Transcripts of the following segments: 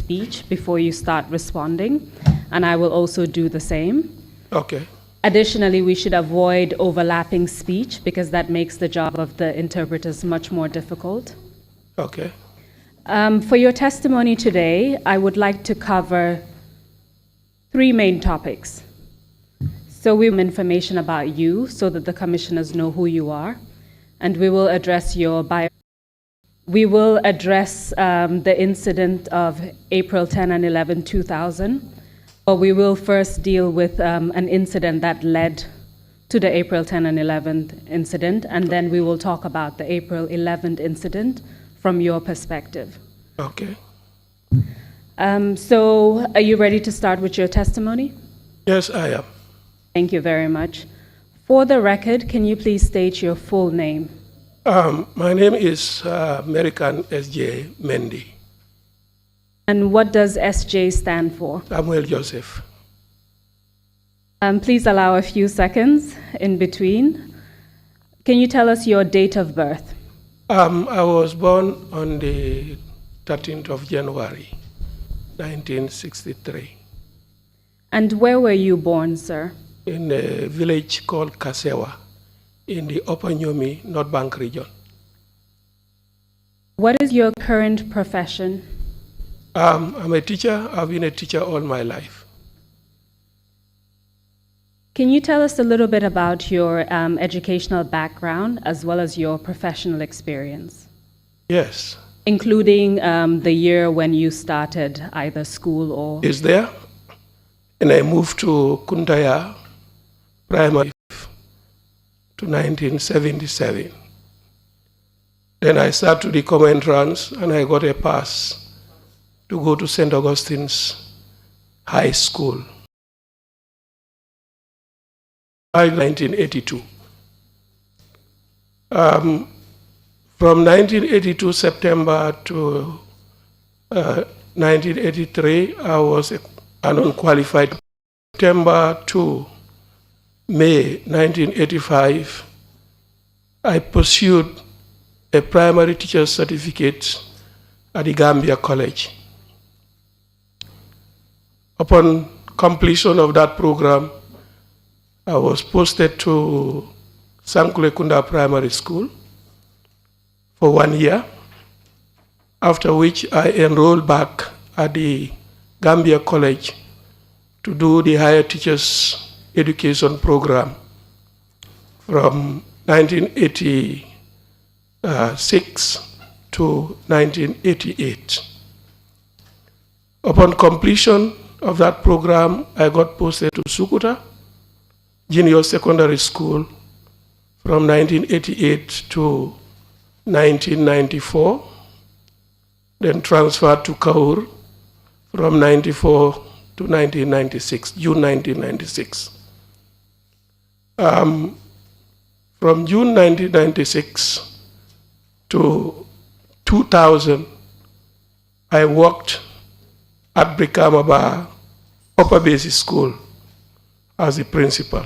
speech before you start responding, and I will also do the same. Okay. Additionally, we should avoid overlapping speech because that makes the job of the interpreters much more difficult. Okay. For your testimony today, I would like to cover 3 main topics. So we have information about you so that the commissioners know who you are, and we will address your bio. We will address the incident of April 10 and 11, 2000, but we will first deal with an incident that led to the April 10 and 11th incident, and then we will talk about the April 11th incident from your perspective. Okay. So are you ready to start with your testimony? Yes, I am. Thank you very much. For the record, can you please state your full name? My name is MERICAN SJ Mendy. And what does SJ stand for? Samuel Joseph. Please allow a few seconds in between. Can you tell us your date of birth? I was born on the 13th of January, 1963. And where were you born, sir? In a village called Kasewa, in the Upper Nyomi, North Bank region. What is your current profession? I'm a teacher. I've been a teacher all my life. Can you tell us a little bit about your educational background as well as your professional experience? Yes. Including the year when you started either school or... Is there? And I moved to Kuntaya Primary to 1977. Then I started the common entrance and I got a pass to go to St. Augustine's High School. By 1982. From 1982 September to 1983, I was an unqualified. September to May 1985, I pursued a primary teacher's certificate at the Gambia College. Upon completion of that program, I was posted to Sankulekunda Primary School for 1 year, after which I enrolled back at the Gambia College to do the higher teachers education program from 1986 to 1988. Upon completion of that program, I got posted to Sukuta Junior Secondary School from 1988 to 1994, then transferred to Kaur from 94 to 1996, June 1996. From June 1996 to 2000, I worked at Brikamaba Upper Basic School as the principal.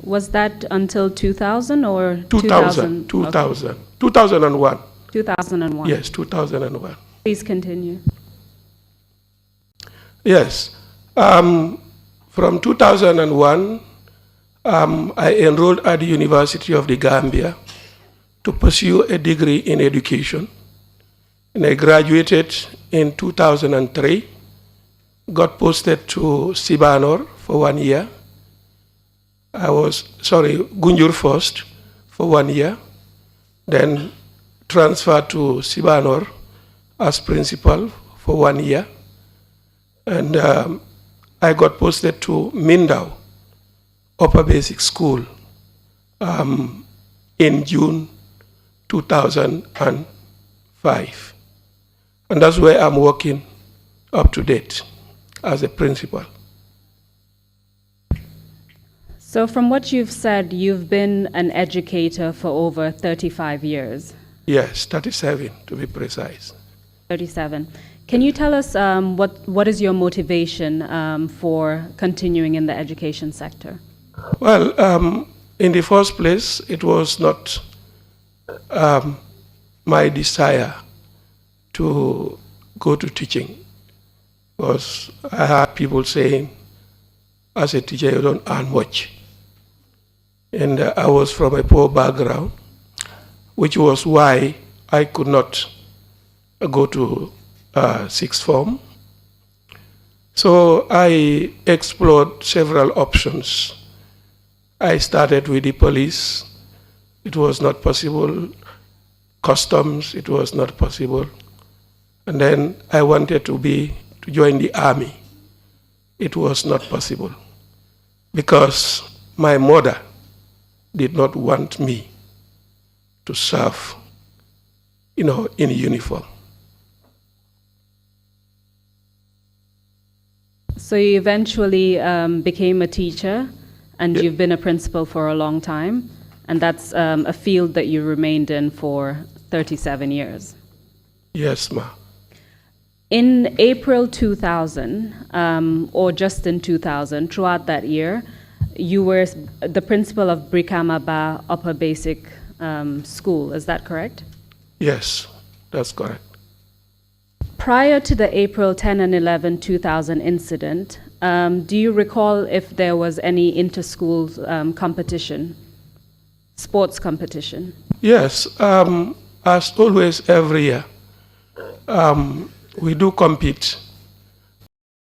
Was that until 2000 or 2000? 2000. Okay. 2001. 2001. Yes, 2001. Please continue. Yes. From 2001, I enrolled at the University of the Gambia to pursue a degree in education. And I graduated in 2003, got posted to Sibanor for 1 year. Gunjur first for 1 year, then transferred to Sibanor as principal for 1 year. And I got posted to Mindau Upper Basic School in June 2005. And that's where I'm working up to date as a principal. So from what you've said, you've been an educator for over 35 years. Yes, 37 to be precise. 37. Can you tell us what is your motivation for continuing in the education sector? Well, in the first place, it was not my desire to go to teaching. because I heard people saying, as a teacher, you don't earn much. And I was from a poor background, which was why I could not go to sixth form. So I explored several options. I started with the police. It was not possible. Customs, it was not possible. And then I wanted to join the army. It was not possible because my mother did not want me to serve, in uniform. So you eventually became a teacher, and you've been a principal for a long time, and that's a field that you remained in for 37 years. Yes, ma. In April 2000, or just in 2000, throughout that year, you were the principal of Brikamaba Upper Basic School. Is that correct? Yes, that's correct. Prior to the April 10 and 11, 2000 incident, do you recall if there was any inter-school competition, sports competition? Yes, as always, every year, we do compete.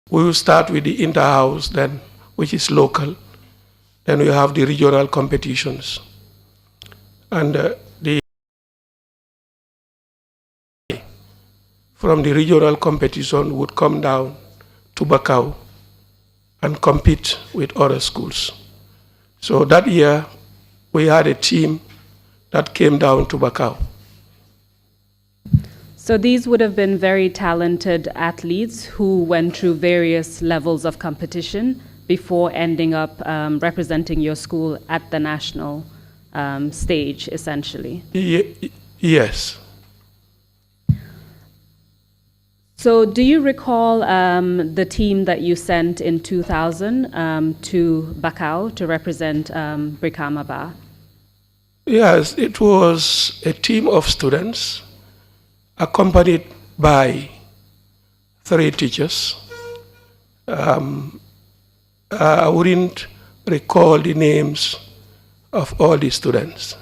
We will start with the inter-house, then, which is local. Then we have the regional competitions. And from the regional competition would come down to Bakau and compete with other schools. So that year, we had a team that came down to Bakau. So these would have been very talented athletes who went through various levels of competition before ending up representing your school at the national stage, essentially. Yes. So do you recall the team that you sent in 2000 to Bakau to represent Brikamaba? Yes, it was a team of students accompanied by 3 teachers. I wouldn't recall the names of all the students,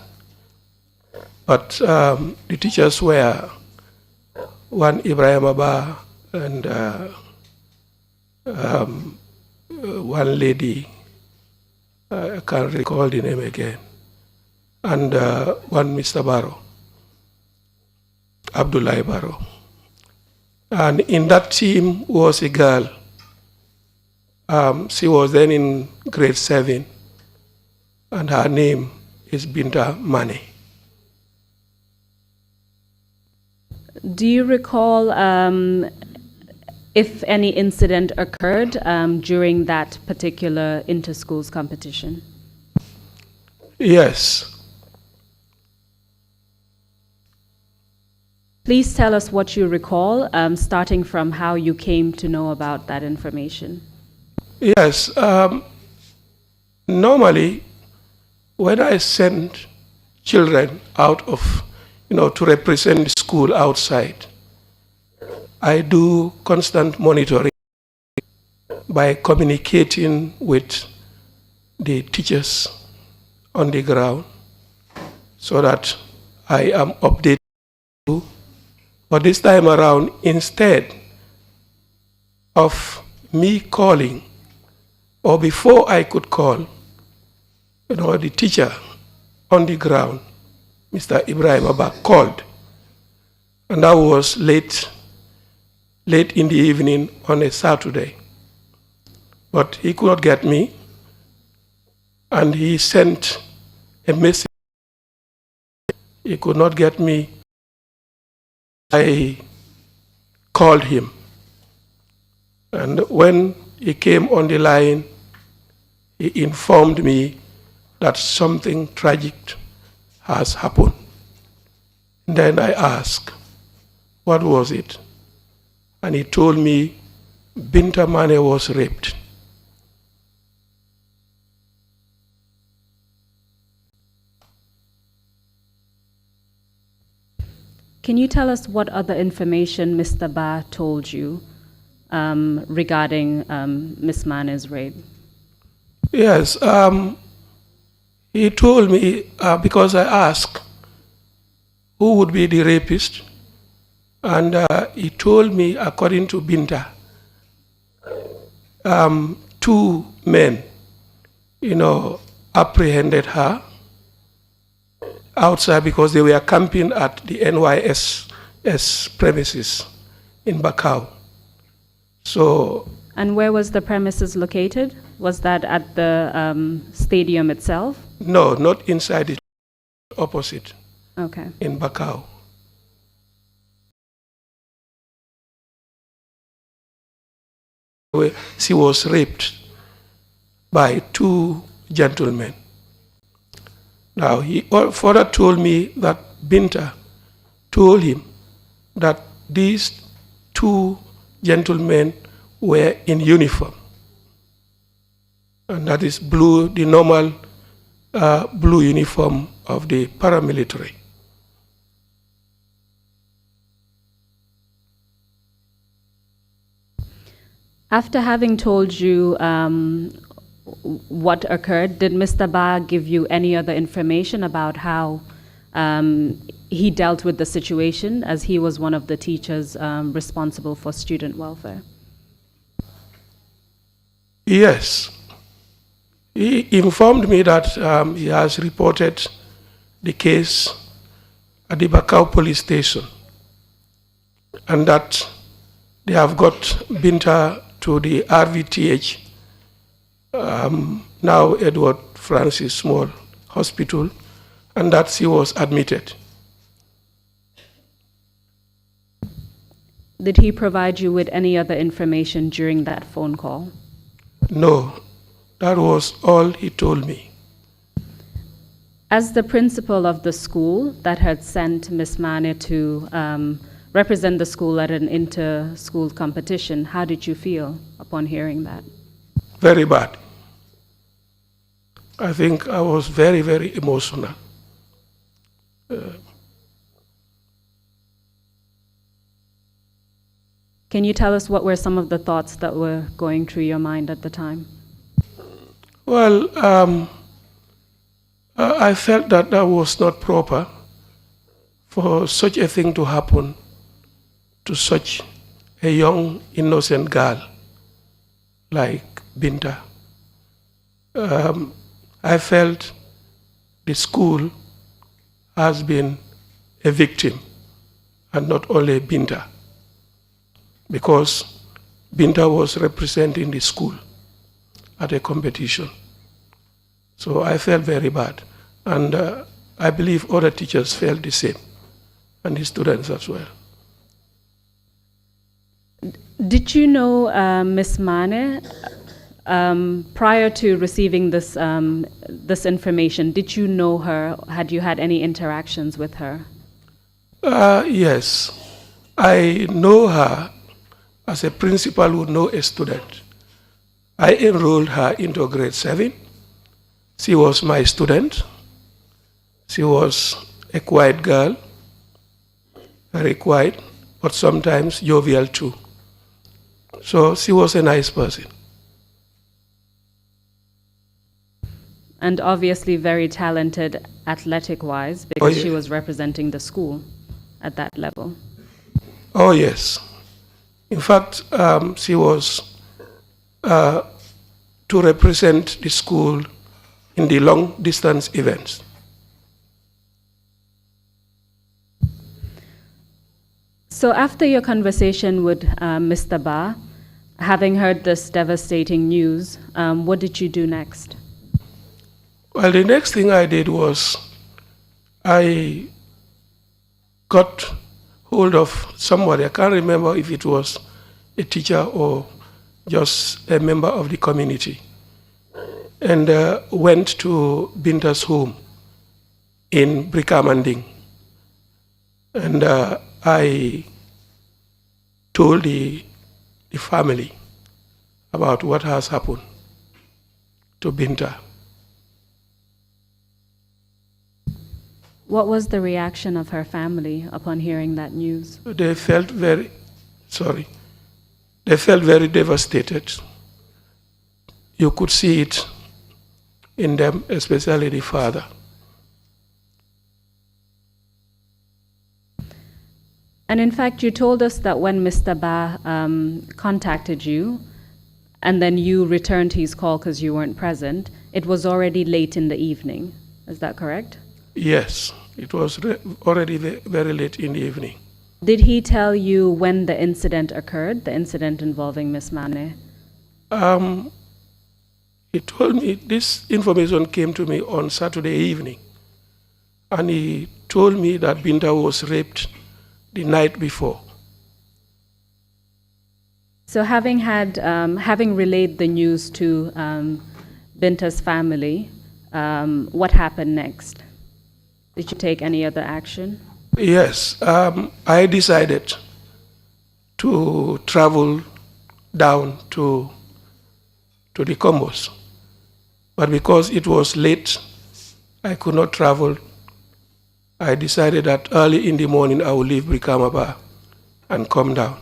but the teachers were one Ibrahim Abba and one lady, I can't recall the name again, and one Mr. Barrow, Abdullah Barrow. And in that team was a girl. She was then in grade 7, and her name is Binta Mane. Do you recall if any incident occurred during that particular inter-schools competition? Yes. Please tell us what you recall, starting from how you came to know about that information. Yes. Normally, when I send children out of, to represent the school outside, I do constant monitoring by communicating with the teachers on the ground so that I am updated. But this time around, instead of me calling, or before I could call, the teacher on the ground, Mr. Ibrahim Abba, called. And that was late in the evening on a Saturday. But he could not get me, and he sent a message. He could not get me. I called him. And when he came on the line, he informed me that something tragic has happened. And then I asked, what was it? And he told me Binta Mane was raped. Can you tell us what other information Mr. Ba told you regarding Ms. Mane's rape? Yes, he told me, because I asked who would be the rapist, and he told me, according to Binta, two men, apprehended her outside because they were camping at the NYSS premises in Bakau. So. And where was the premises located? Was that at the stadium itself? No, not inside it, opposite. Okay. In Bakau. She was raped by two gentlemen. Now, he further told me that Binta told him that these two gentlemen were in uniform. And that is blue, the normal blue uniform of the paramilitary. After having told you what occurred, did Mr. Ba give you any other information about how he dealt with the situation, as he was one of the teachers responsible for student welfare? Yes. He informed me that he has reported the case at the Bakau police station, and that they have got Binta to the RVTH, now Edward Francis Small Hospital, and that she was admitted. Did he provide you with any other information during that phone call? No, that was all he told me. As the principal of the school that had sent Ms. Mane to represent the school at an inter-school competition, how did you feel upon hearing that? Very bad. I think I was very, very emotional. Can you tell us what were some of the thoughts that were going through your mind at the time? Well, I felt that that was not proper for such a thing to happen to such a young, innocent girl like Binta. I felt the school has been a victim, and not only Binta, because Binta was representing the school at a competition. So I felt very bad, and I believe other teachers felt the same, and the students as well. Did you know Ms. Mane prior to receiving this this information? Did you know her? Had you had any interactions with her? Yes, I know her as a principal would know a student. I enrolled her into grade 7. She was my student. She was a quiet girl, very quiet, but sometimes jovial too. So she was a nice person. And obviously very talented athletic-wise, because she was representing the school at that level. Oh, yes. In fact, she was to represent the school in the long-distance events. So after your conversation with Mr. Ba, having heard this devastating news, what did you do next? Well, the next thing I did was I got hold of somebody. I can't remember if it was a teacher or just a member of the community, and went to Binta's home in Brikamanding. And I told the family about what has happened to Binta. What was the reaction of her family upon hearing that news? They felt very they felt very devastated. You could see it in them, especially the father. And in fact, you told us that when Mr. Ba contacted you, and then you returned his call because you weren't present, it was already late in the evening. Is that correct? Yes, it was already very late in the evening. Did he tell you when the incident occurred, the incident involving Miss Mane? He told me, this information came to me on Saturday evening, and he told me that Binta was raped the night before. So having relayed the news to Binta's family, what happened next? Did you take any other action? Yes, I decided to travel down to the Combos. But because it was late, I could not travel. I decided that early in the morning I would leave Brikama and come down.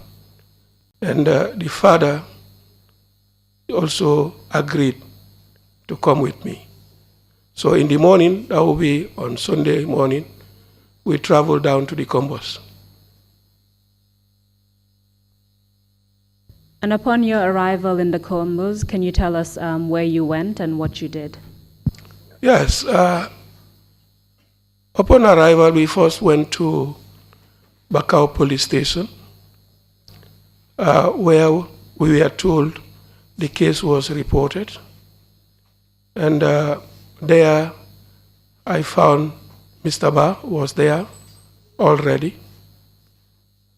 And the father also agreed to come with me. So in the morning, that will be on Sunday morning, we traveled down to the Combos. And upon your arrival in the Combos, can you tell us where you went and what you did? Yes. Upon arrival, we first went to Bakau police station, where we were told the case was reported. And there I found Mr. Ba was there already.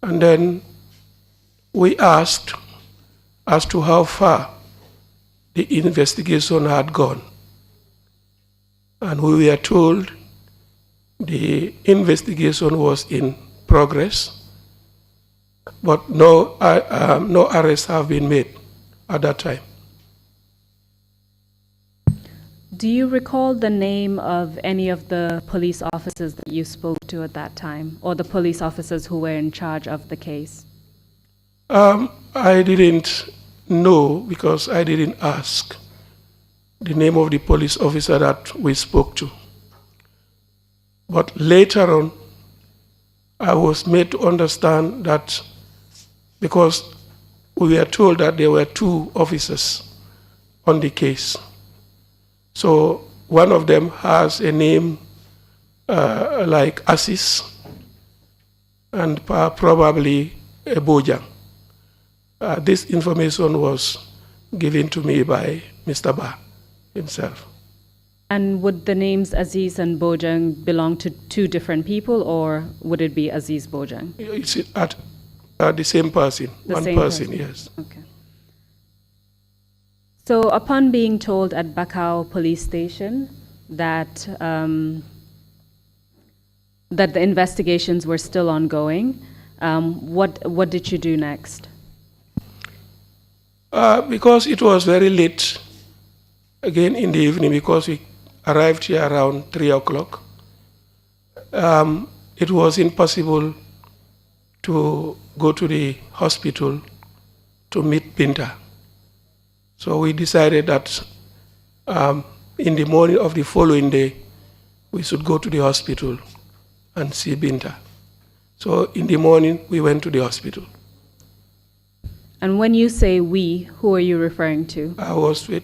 And then we asked as to how far the investigation had gone. And we were told the investigation was in progress, but no arrests have been made at that time. Do you recall the name of any of the police officers that you spoke to at that time, or the police officers who were in charge of the case? I didn't know because I didn't ask the name of the police officer that we spoke to. But later on, I was made to understand that because we were told that there were 2 officers on the case. So one of them has a name like Assis and probably a Bojang. This information was given to me by Mr. Ba himself. And would the names Aziz and Bojang belong to 2 different people, or would it be Aziz Bojang? It's at the same person, one person, yes. Okay. So upon being told at Bakau police station that that the investigations were still ongoing, what did you do next? Because it was very late, again in the evening, because we arrived here around 3 o'clock, it was impossible to go to the hospital to meet Binta. So we decided that in the morning of the following day, we should go to the hospital and see Binta. So in the morning, we went to the hospital. And when you say we, who are you referring to? I was with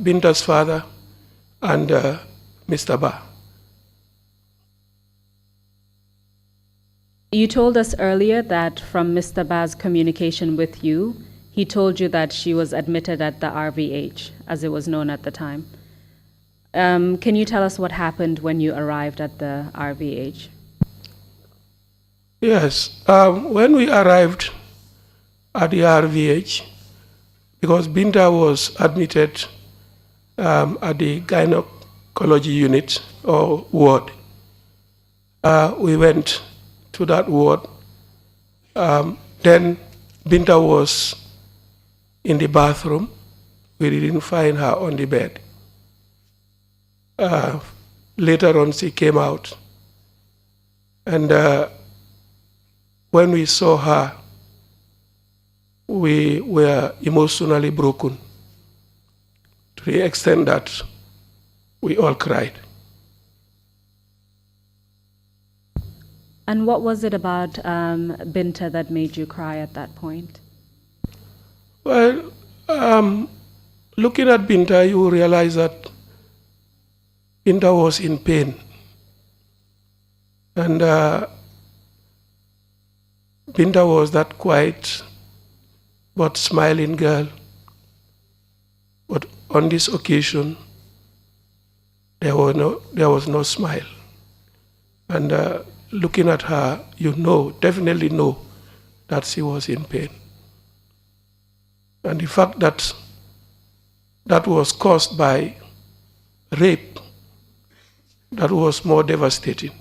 Binta's father and Mr. Ba. You told us earlier that from Mr. Ba's communication with you, he told you that she was admitted at the RVH, as it was known at the time. Can you tell us what happened when you arrived at the RVH? Yes, when we arrived at the RVH, because Binta was admitted at the gynecology unit or ward, we went to that ward. Then Binta was in the bathroom. We didn't find her on the bed. Later on, she came out. And when we saw her, we were emotionally broken to the extent that we all cried. And what was it about Binta that made you cry at that point? Well, looking at Binta, you realize that Binta was in pain. And Binta was that quiet but smiling girl. But on this occasion, there was no smile. And looking at her, you definitely know that she was in pain. And the fact that that was caused by rape, that was more devastating.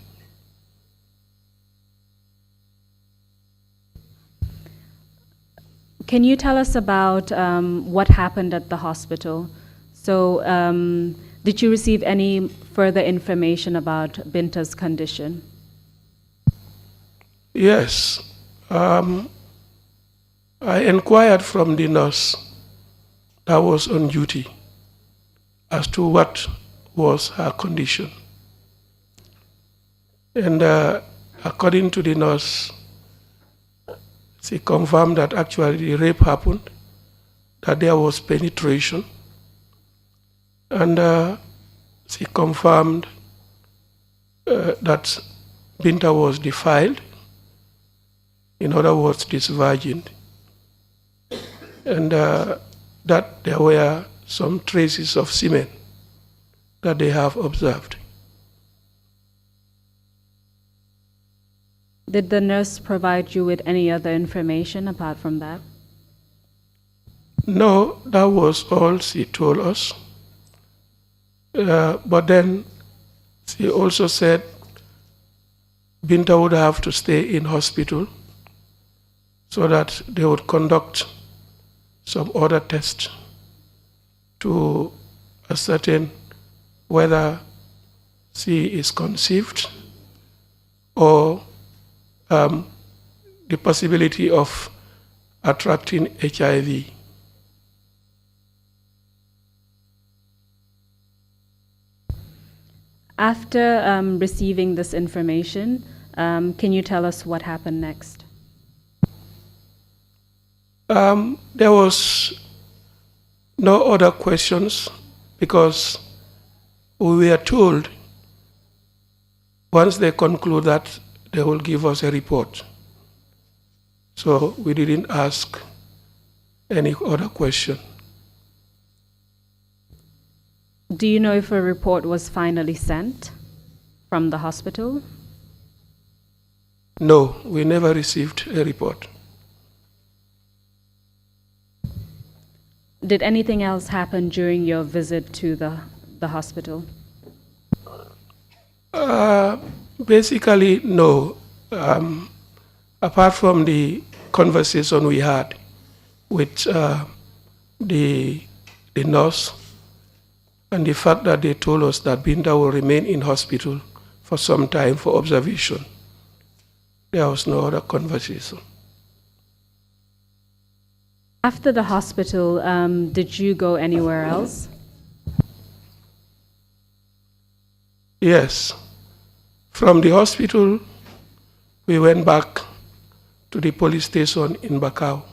Can you tell us about what happened at the hospital? So, did you receive any further information about Binta's condition? Yes. I inquired from the nurse that was on duty as to what was her condition. And according to the nurse, she confirmed that actually the rape happened, that there was penetration, and she confirmed that Binta was defiled, in other words, disvirgined, and that there were some traces of semen that they have observed. Did the nurse provide you with any other information apart from that? No, that was all she told us. But then she also said Binta would have to stay in hospital so that they would conduct some other tests to ascertain whether she is conceived or the possibility of attracting HIV. After receiving this information, can you tell us what happened next? There was no other questions because we were told once they conclude that they will give us a report. So we didn't ask any other question. Do you know if a report was finally sent from the hospital? No, we never received a report. Did anything else happen during your visit to the hospital? Basically, no. Apart from the conversation we had with the nurse and the fact that they told us that Binta will remain in hospital for some time for observation, there was no other conversation. After the hospital, did you go anywhere else? Yes. From the hospital, we went back to the police station in Bakau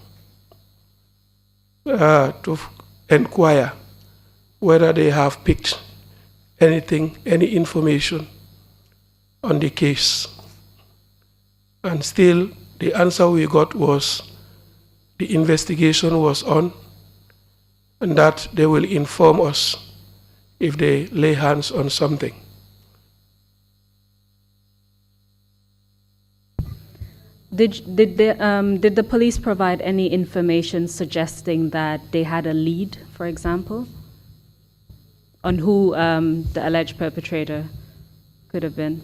to inquire whether they have picked anything, any information on the case. And still, the answer we got was the investigation was on and that they will inform us if they lay hands on something. Did the police provide any information suggesting that they had a lead, for example, on who the alleged perpetrator could have been?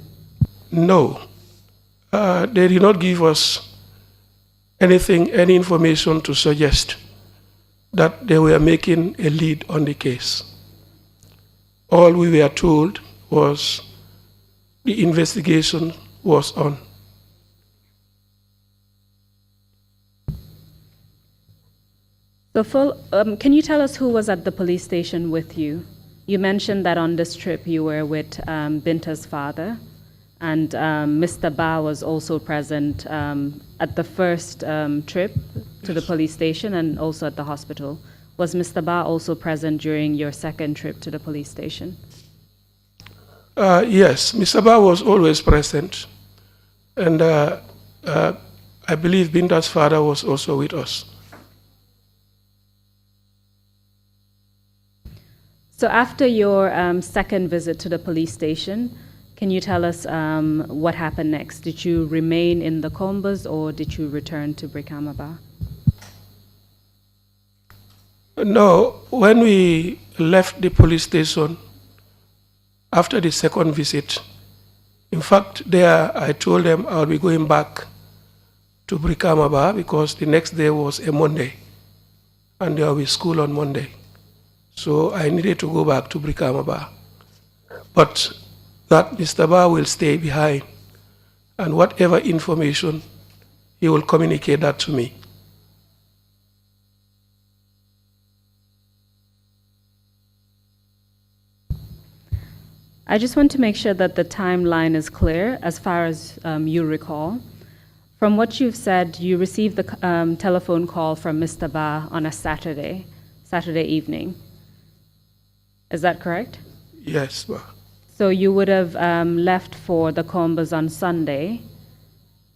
No. They did not give us any information to suggest that they were making a lead on the case. All we were told was the investigation was on. So, can you tell us who was at the police station with you? You mentioned that on this trip you were with Binta's father, and Mr. Ba was also present at the first trip to the police station and also at the hospital. Was Mr. Ba also present during your second trip to the police station? Yes, Mr. Ba was always present, and I believe Binta's father was also with us. So after your second visit to the police station, can you tell us what happened next? Did you remain in the Combers or did you return to Brikama? No, when we left the police station after the second visit, in fact, there I told them I'll be going back to Brikama because the next day was a Monday and there will be school on Monday. So I needed to go back to Brikama. But that Mr. Ba will stay behind, and whatever information, he will communicate that to me. I just want to make sure that the timeline is clear as far as you recall. From what you've said, you received the telephone call from Mr. Ba on a Saturday evening. Is that correct? Yes, ma. So you would have left for the Combers on Sunday.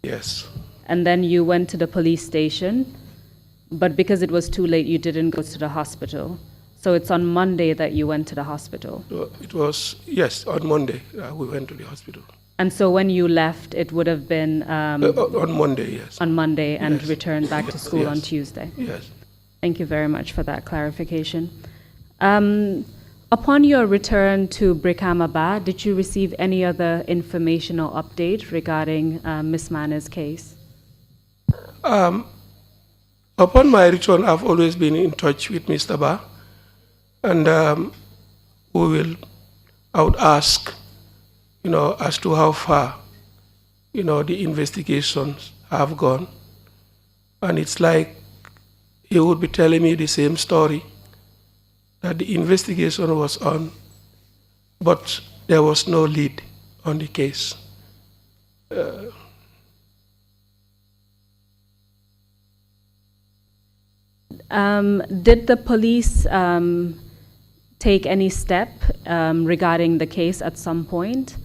Yes. And then you went to the police station, but because it was too late, you didn't go to the hospital. So it's on Monday that you went to the hospital. So it was, yes, on Monday we went to the hospital. And so when you left, it would have been on Monday, yes. On Monday and Yes. returned back to Yes, school yes. on Tuesday. Yes. Thank you very much for that clarification. Upon your return to Brikama, did you receive any other information or update regarding Ms. Mane's case? Upon my return, I've always been in touch with Mr. Ba, and I would ask, as to how far, the investigations have gone. And it's like he would be telling me the same story, that the investigation was on, but there was no lead on the case. Did the police take any step regarding the case at some point?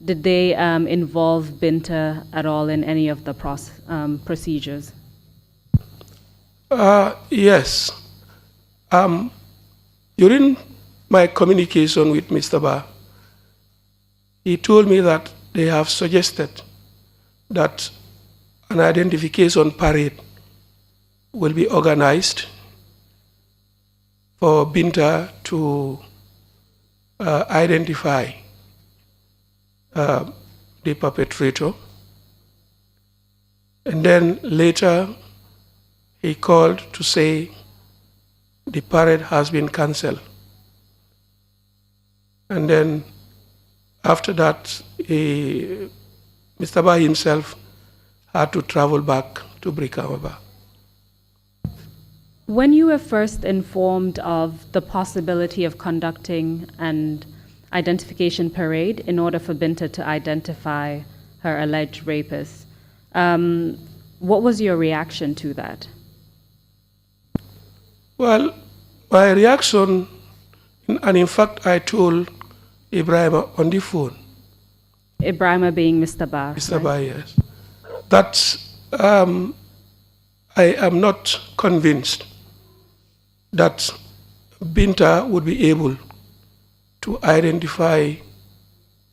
Did they involve Binta at all in any of the procedures? Yes. During my communication with Mr. Ba, he told me that they have suggested that an identification parade will be organized for Binta to identify the perpetrator. And then later he called to say the parade has been cancelled. And then after that, Mr. Ba himself had to travel back to Brikama. When you were first informed of the possibility of conducting an identification parade in order for Binta to identify her alleged rapist, what was your reaction to that? Well, my reaction, and in fact I told Ibrahim on the phone. Ibrahim being Mr. Ba. Mr. Ba, yes. That I am not convinced that Binta would be able to identify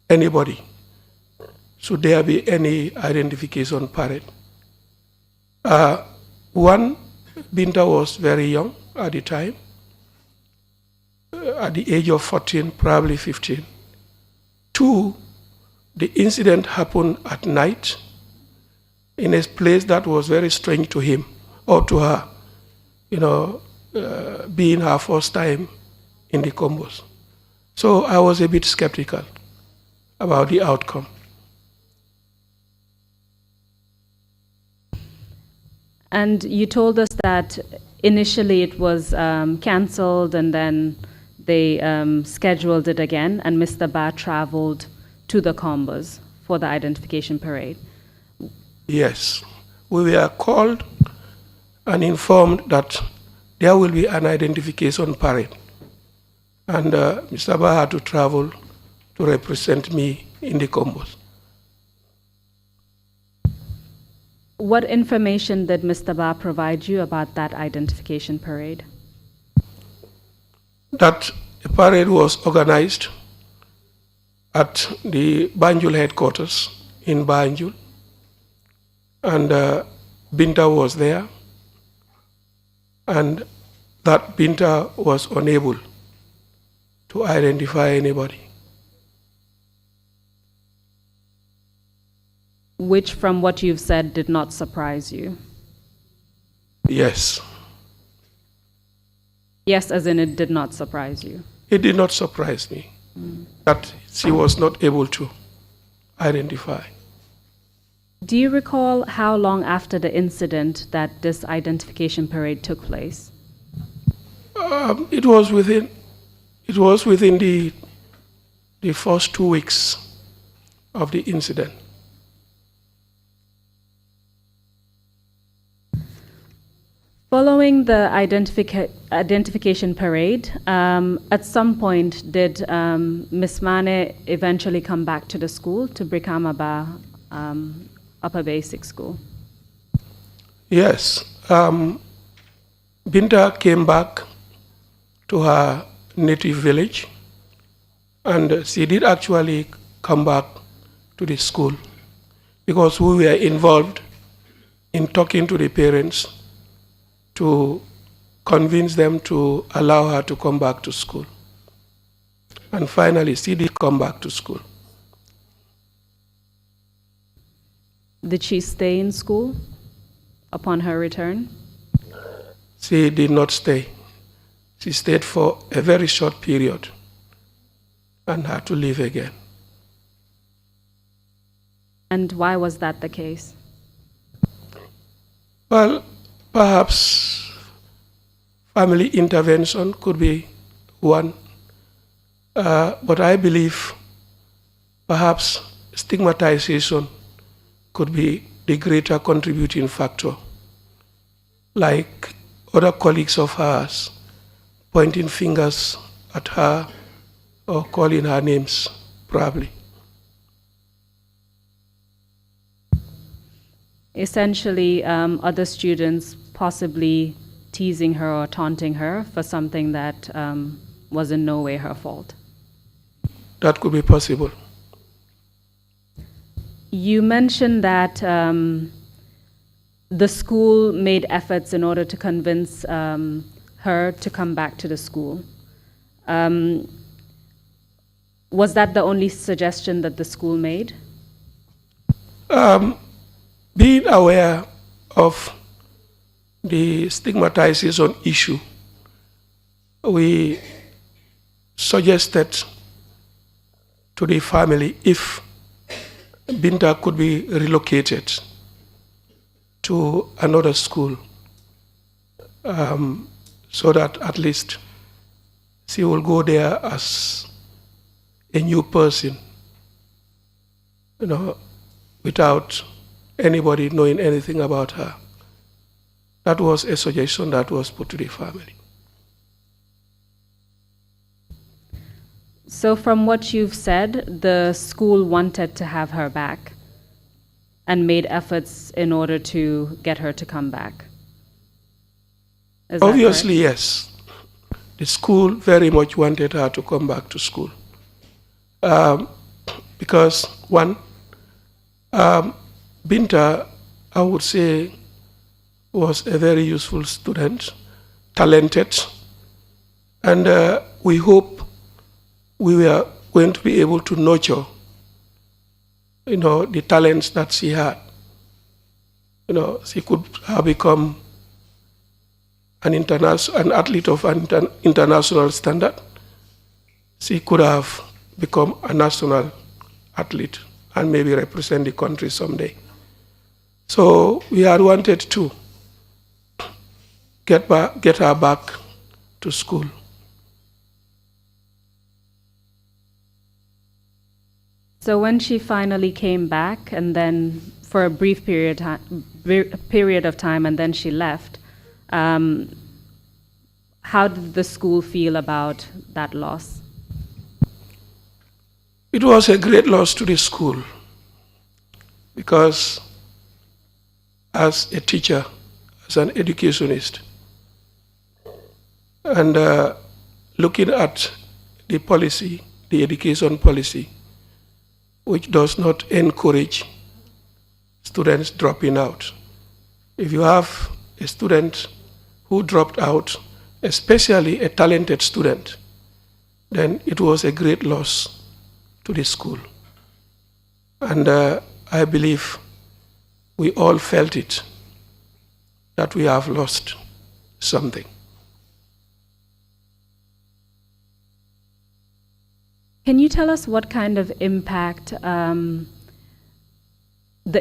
anybody. Should there be any identification parade? One, Binta was very young at the time, at the age of 14, probably 15. Two, the incident happened at night in a place that was very strange to him or to her, being her first time in the Combos. So I was a bit skeptical about the outcome. And you told us that initially it was cancelled and then they scheduled it again, and Mr. Ba traveled to the Combos for the identification parade. Yes. We were called and informed that there will be an identification parade. And Mr. Ba had to travel to represent me in the Combos. What information did Mr. Ba provide you about that identification parade? That a parade was organized at the Banjul headquarters in Banjul, and Binta was there, and that Binta was unable to identify anybody. Which, from what you've said, did not surprise you? Yes. Yes, as in it did not surprise you. It did not surprise me that she was not able to identify. Do you recall how long after the incident that this identification parade took place? It was within the first 2 weeks of the incident. Following the identification parade, at some point did Ms. Mane eventually come back to the school, to Brikamaba Upper Basic School? Yes. Binta came back to her native village, and she did actually come back to the school because we were involved in talking to the parents to convince them to allow her to come back to school. And finally, she did come back to school. Did she stay in school upon her return? She did not stay. She stayed for a very short period and had to leave again. And why was that the case? Well, perhaps family intervention could be one, but I believe perhaps stigmatization could be the greater contributing factor, like other colleagues of hers pointing fingers at her or calling her names, probably. Essentially, other students possibly teasing her or taunting her for something that was in no way her fault. That could be possible. You mentioned that the school made efforts in order to convince her to come back to the school. Was that the only suggestion that the school made? Being aware of the stigmatization issue, we suggested to the family if Binta could be relocated to another school so that at least she will go there as a new person, without anybody knowing anything about her. That was a suggestion that was put to the family. So from what you've said, the school wanted to have her back and made efforts in order to get her to come back. Is that Obviously, correct? yes. The school very much wanted her to come back to school. Because, one, Binta, I would say, was a very useful student, talented, and we hope we were going to be able to nurture, the talents that she had. She could have become an athlete of an international standard. She could have become a national athlete and maybe represent the country someday. So we had wanted to get her back to school. So when she finally came back, and then for a brief period of time, and then she left, how did the school feel about that loss? It was a great loss to the school because as a teacher, as an educationist, and looking at the policy, the education policy, which does not encourage students dropping out. If you have a student who dropped out, especially a talented student, then it was a great loss to the school. And I believe we all felt it, that we have lost something. Can you tell us what kind of impact the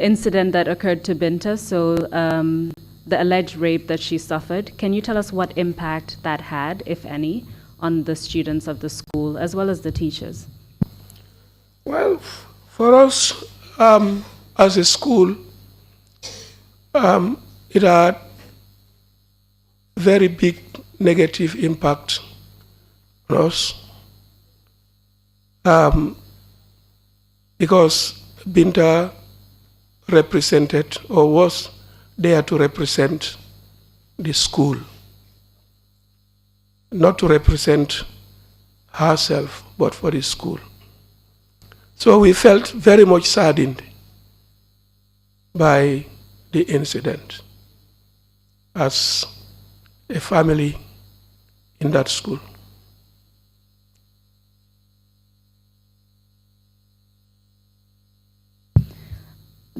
incident that occurred to Binta, so the alleged rape that she suffered, can you tell us what impact that had, if any, on the students of the school as well as the teachers? Well, for us as a school, it had very big negative impact on us. Because Binta represented or was there to represent the school, not to represent herself, but for the school. So we felt very much saddened by the incident as a family in that school.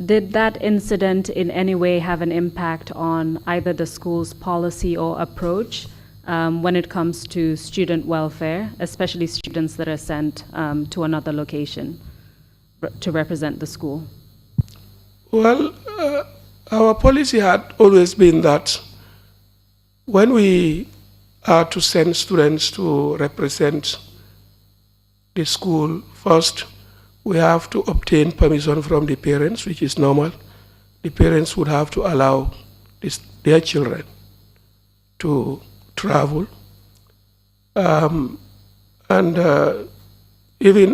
Did that incident in any way have an impact on either the school's policy or approach when it comes to student welfare, especially students that are sent to another location to represent the school? Well, our policy had always been that when we are to send students to represent the school, first we have to obtain permission from the parents, which is normal. The parents would have to allow their children to travel. Even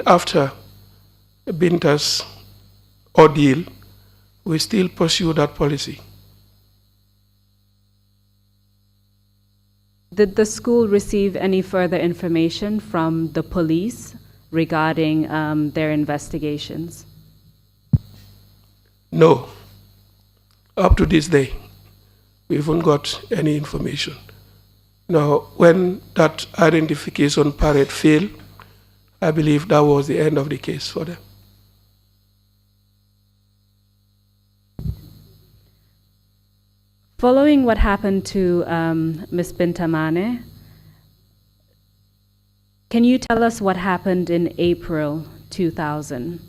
after Binta's ordeal, we still pursue that policy. Did the school receive any further information from the police regarding their investigations? No. Up to this day, we haven't got any information. Now, when that identification parade failed, I believe that was the end of the case for them. Following what happened to Ms. Binta Mane, can you tell us what happened in April 2000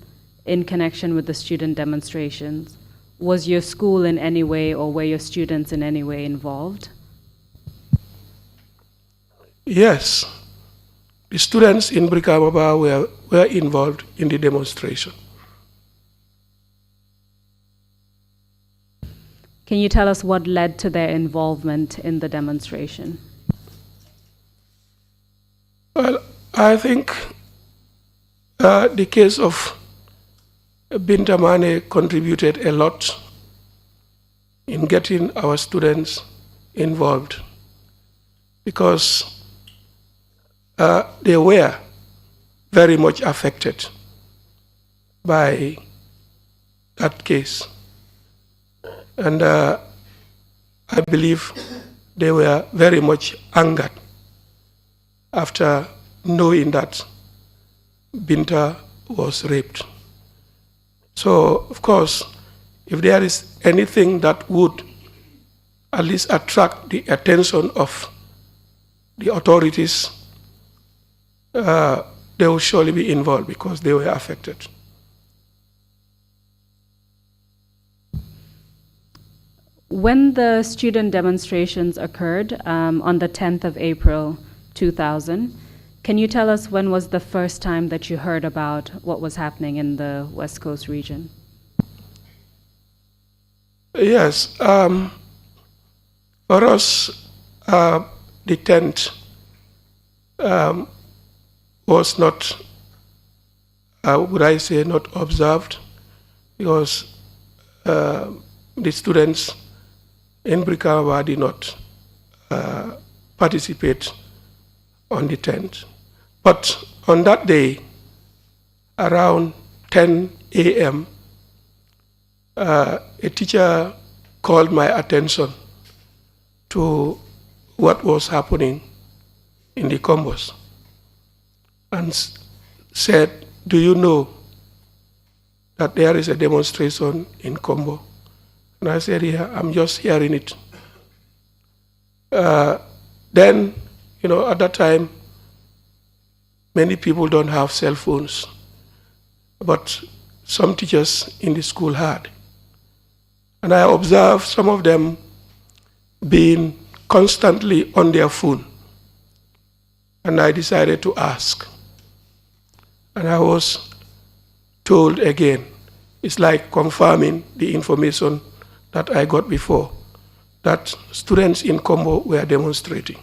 in connection with the student demonstrations? Was your school in any way, or were your students in any way involved? Yes. The students in Brikama were involved in the demonstration. Can you tell us what led to their involvement in the demonstration? Well, I think the case of Binta Mane contributed a lot in getting our students involved because they were very much affected by that case. And I believe they were very much angered after knowing that Binta was raped. So, of course, if there is anything that would at least attract the attention of the authorities, they will surely be involved because they were affected. When the student demonstrations occurred on the 10th of April 2000, can you tell us when was the first time that you heard about what was happening in the West Coast region? Yes. For us, the 10th was not, would I say, not observed, because the students in Brikama did not participate on the 10th. But on that day, around 10 a.m., a teacher called my attention to what was happening in the Combos and said, "Do you know that there is a demonstration in Combo?" And I said, "Yeah, I'm just hearing it." Then, at that time, many people don't have cell phones, but some teachers in the school had. And I observed some of them being constantly on their phone. And I decided to ask. And I was told again, it's like confirming the information that I got before, that students in Combo were demonstrating.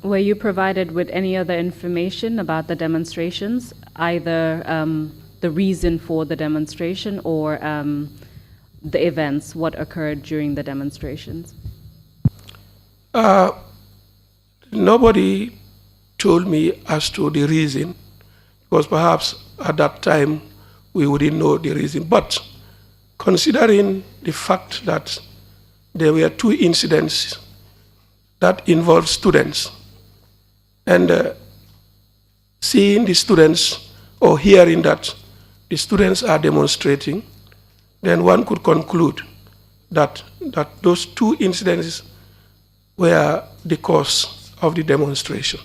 Were you provided with any other information about the demonstrations, either the reason for the demonstration or the events, what occurred during the demonstrations? Nobody told me as to the reason, because perhaps at that time we wouldn't know the reason. But considering the fact that there were two incidents that involved students, and seeing the students or hearing that the students are demonstrating, then one could conclude that those two incidents were the cause of the demonstration.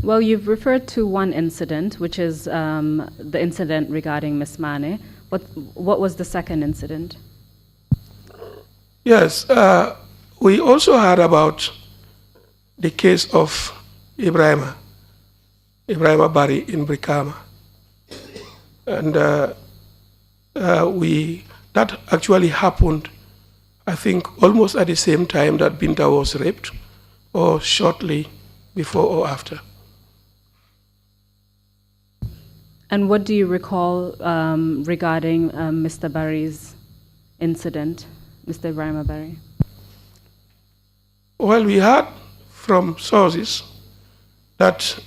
Well, you've referred to one incident, which is the incident regarding Ms. Mane. What was the second incident? Yes, we also heard about the case of Ibrahima Bari in Brikama. And that actually happened, I think, almost at the same time that Binta was raped, or shortly before or after. And what do you recall regarding Mr. Bari's incident, Mr. Ibrahima Bari? Well, we heard from sources that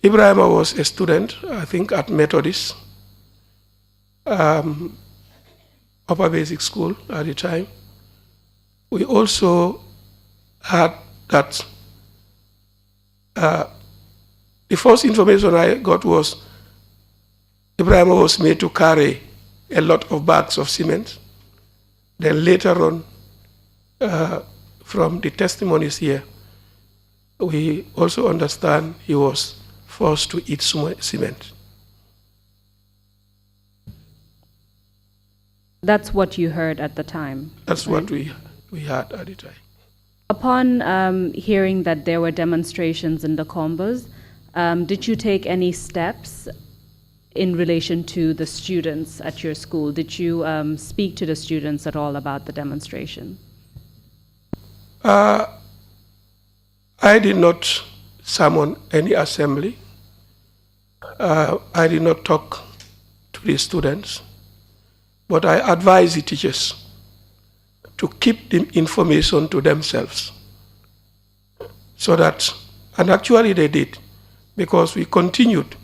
Ibrahima was a student, I think, at Methodist, upper basic school at the time. We also heard that the first information I got was Ibrahima was made to carry a lot of bags of cement. Then later on, from the testimonies here, we also understand he was forced to eat cement. That's what you heard at the time? That's right? what we heard at the time. Upon hearing that there were demonstrations in the Combos, did you take any steps in relation to the students at your school? Did you speak to the students at all about the demonstration? I did not summon any assembly. I did not talk to the students, but I advised the teachers to keep the information to themselves. So that, and actually they did, because we continued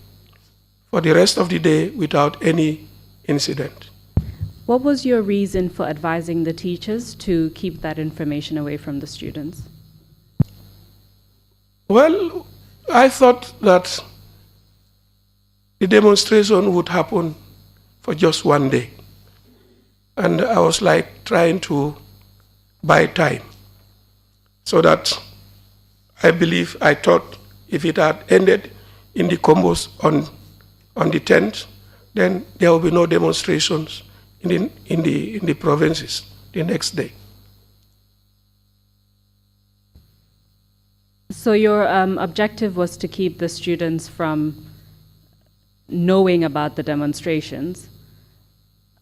for the rest of the day without any incident. What was your reason for advising the teachers to keep that information away from the students? Well, I thought that the demonstration would happen for just one day. And I was like trying to buy time, so that I thought if it had ended in the Combos on the 10th, then there will be no demonstrations in the provinces the next day. So your objective was to keep the students from knowing about the demonstrations,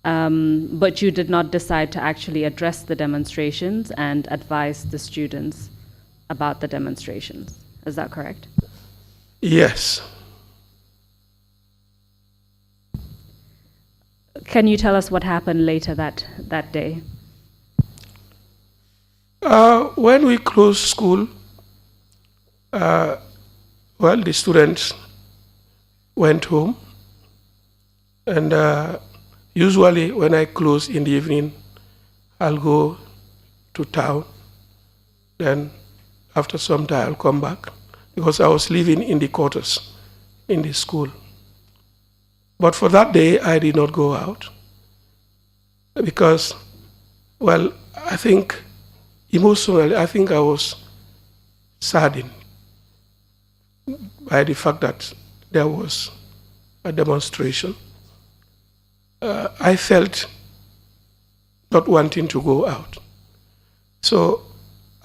but you did not decide to actually address the demonstrations and advise the students about the demonstrations. Is that correct? Yes. Can you tell us what happened later that day? When we closed school, well, the students went home, and usually when I close in the evening, I'll go to town. Then after some time, I'll come back because I was living in the quarters in the school. But for that day, I did not go out because, well, I think emotionally, I think I was saddened by the fact that there was a demonstration. I felt not wanting to go out. So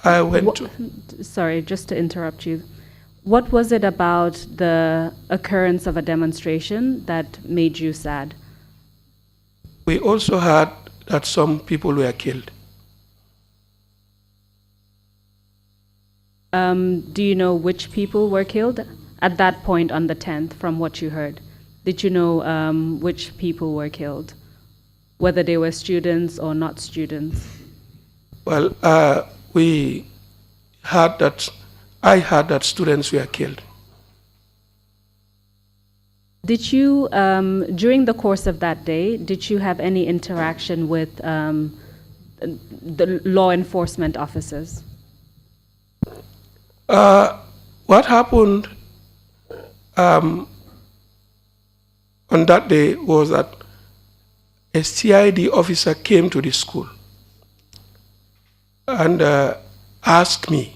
I went to... Sorry, just to interrupt you. What was it about the occurrence of a demonstration that made you sad? We also heard that some people were killed. Do you know which people were killed at that point on the 10th, from what you heard? Did you know which people were killed, whether they were students or not students? Well, we heard that, I heard that students were killed. Did you, during the course of that day, did you have any interaction with the law enforcement officers? What happened on that day was that a CID officer came to the school and asked me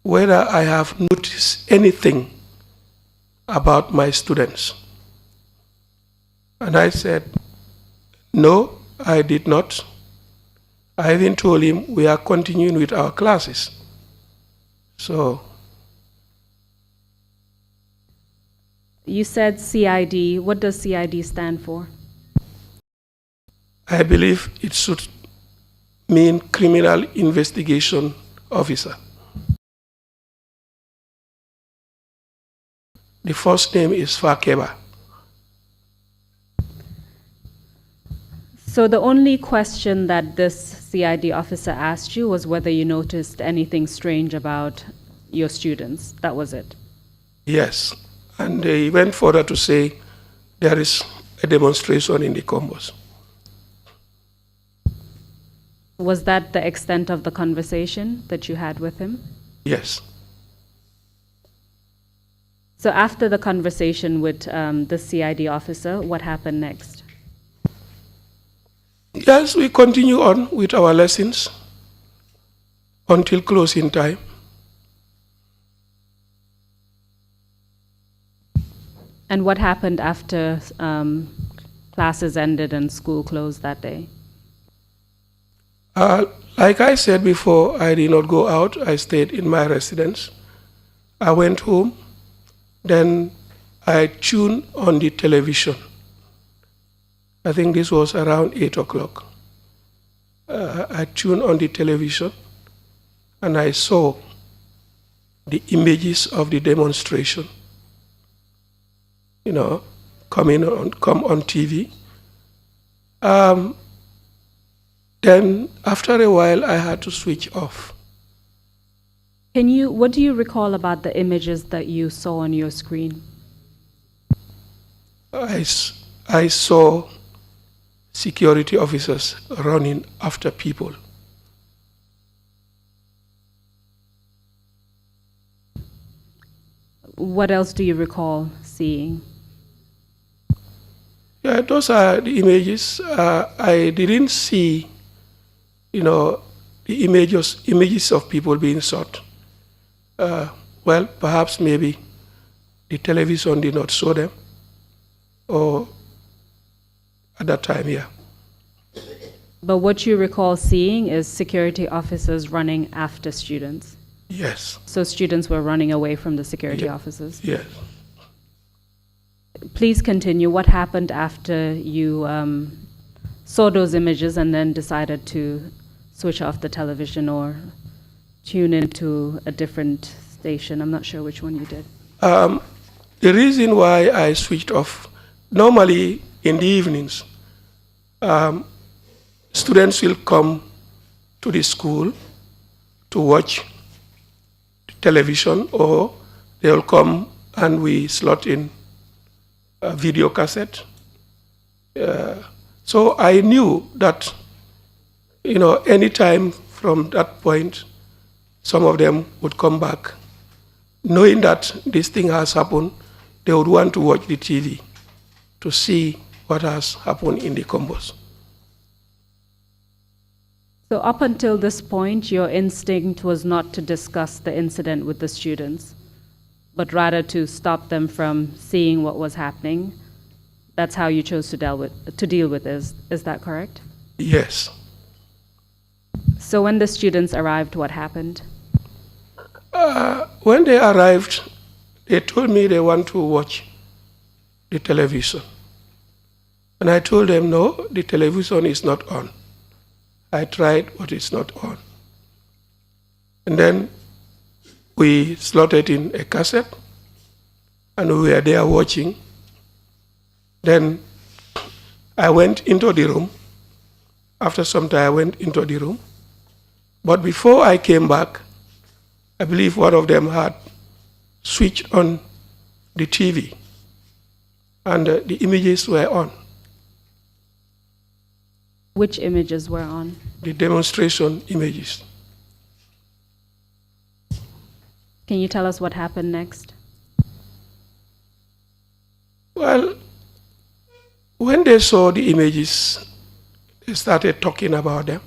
whether I have noticed anything about my students. And I said, no, I did not. I even told him we are continuing with our classes. So. You said CID. What does CID stand for? I believe it should mean Criminal Investigation Officer. The first name is Fakeba. So the only question that this CID officer asked you was whether you noticed anything strange about your students. That was it? Yes. And he went further to say there is a demonstration in the combos. Was that the extent of the conversation that you had with him? Yes. So after the conversation with the CID officer, what happened next? Yes, we continue on with our lessons until closing time. And what happened after classes ended and school closed that day? Like I said before, I did not go out. I stayed in my residence. I went home. Then I tuned on the television. I think this was around 8 o'clock. I tuned on the television and I saw the images of the demonstration, come on TV. Then after a while, I had to switch off. What do you recall about the images that you saw on your screen? I saw security officers running after people. What else do you recall seeing? Yeah, those are the images. I didn't see, the images of people being shot. Well, perhaps maybe the television did not show them, or at that time, yeah. But what you recall seeing is security officers running after students. Yes. So students were running away from the security officers. Yes. Please continue. What happened after you saw those images and then decided to switch off the television or tune into a different station? I'm not sure which one you did. The reason why I switched off, normally in the evenings, students will come to the school to watch television, or they'll come and we slot in a video cassette. So I knew that, anytime from that point, some of them would come back. Knowing that this thing has happened, they would want to watch the TV to see what has happened in the combos. So up until this point, your instinct was not to discuss the incident with the students, but rather to stop them from seeing what was happening. That's how you chose to deal with this. Is that correct? Yes. So when the students arrived, what happened? When they arrived, they told me they want to watch the television. And I told them, no, the television is not on. I tried, but it's not on. And then we slotted in a cassette, and we were there watching. Then I went into the room. After some time, I went into the room. But before I came back, I believe one of them had switched on the TV, and the images were on. Which images were on? The demonstration images. Can you tell us what happened next? Well, when they saw the images, they started talking about them.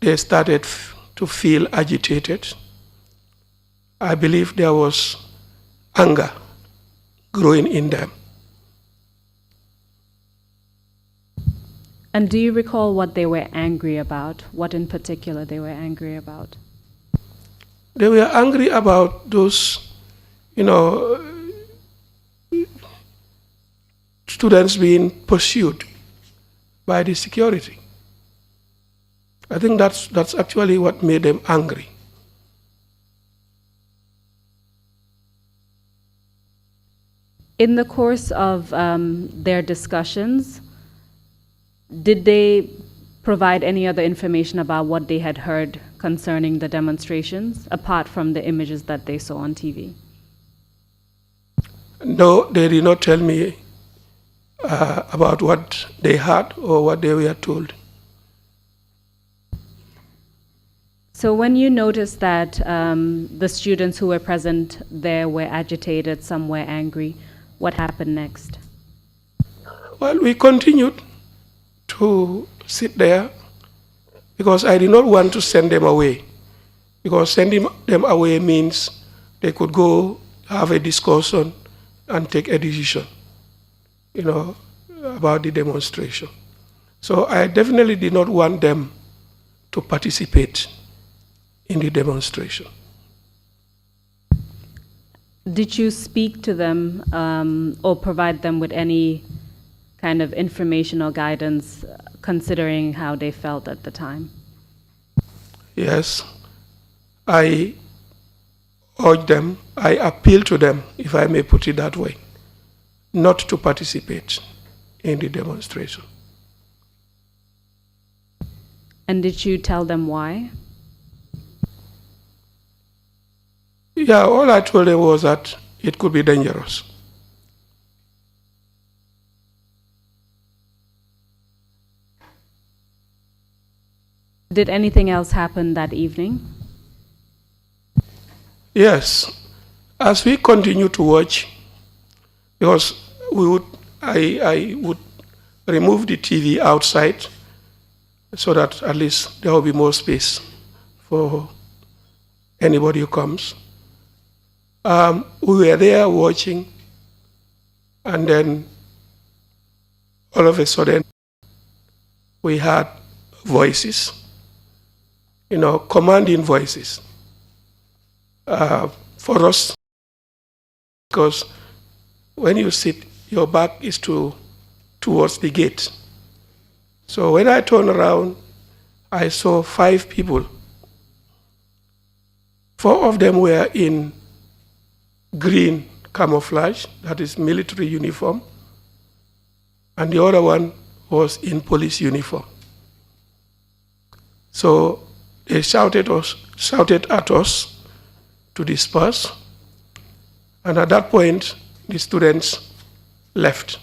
They started to feel agitated. I believe there was anger growing in them. And do you recall what they were angry about? What in particular they were angry about? They were angry about those, students being pursued by the security. I think that's actually what made them angry. In the course of their discussions, did they provide any other information about what they had heard concerning the demonstrations, apart from the images that they saw on TV? No, they did not tell me about what they had or what they were told. So when you noticed that the students who were present there were agitated, some were angry, what happened next? Well, we continued to sit there because I did not want to send them away, because sending them away means they could go have a discussion and take a decision, about the demonstration. So I definitely did not want them to participate in the demonstration. Did you speak to them or provide them with any kind of information or guidance considering how they felt at the time? Yes. I urged them, I appealed to them, if I may put it that way, not to participate in the demonstration. And did you tell them why? Yeah, all I told them was that it could be dangerous. Did anything else happen that evening? Yes. As we continue to watch, because I would remove the TV outside so that at least there will be more space for anybody who comes. We were there watching, and then all of a sudden, we had voices, commanding voices for us, because when you sit, your back is towards the gate. So when I turned around, I saw 5 people. 4 of them were in green camouflage, that is military uniform, and the other one was in police uniform. So they shouted at us to disperse, and at that point, the students left.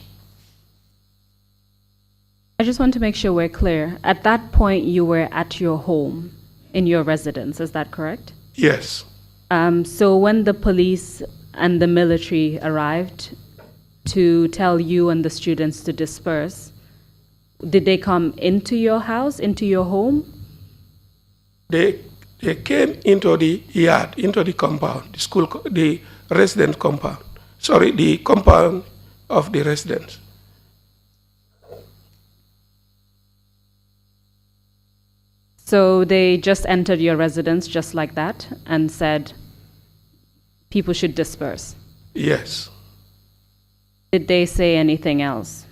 I just want to make sure we're clear. At that point, you were at your home, in your residence, is that correct? Yes. So when the police and the military arrived to tell you and the students to disperse, did they come into your house, into your home? They came into the yard, into the compound, the resident compound. Sorry, the compound of the residents. So they just entered your residence just like that and said people should disperse? Yes. Did they say anything else?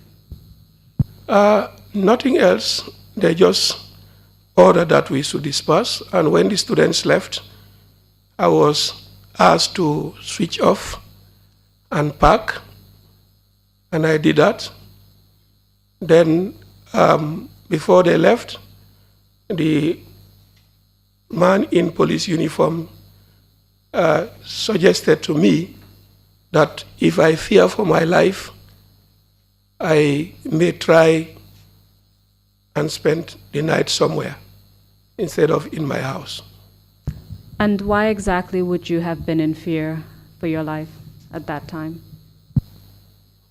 Nothing else. They just ordered that we should disperse. And when the students left, I was asked to switch off and pack, and I did that. Then before they left, the man in police uniform suggested to me that if I fear for my life, I may try and spend the night somewhere instead of in my house. And why exactly would you have been in fear for your life at that time?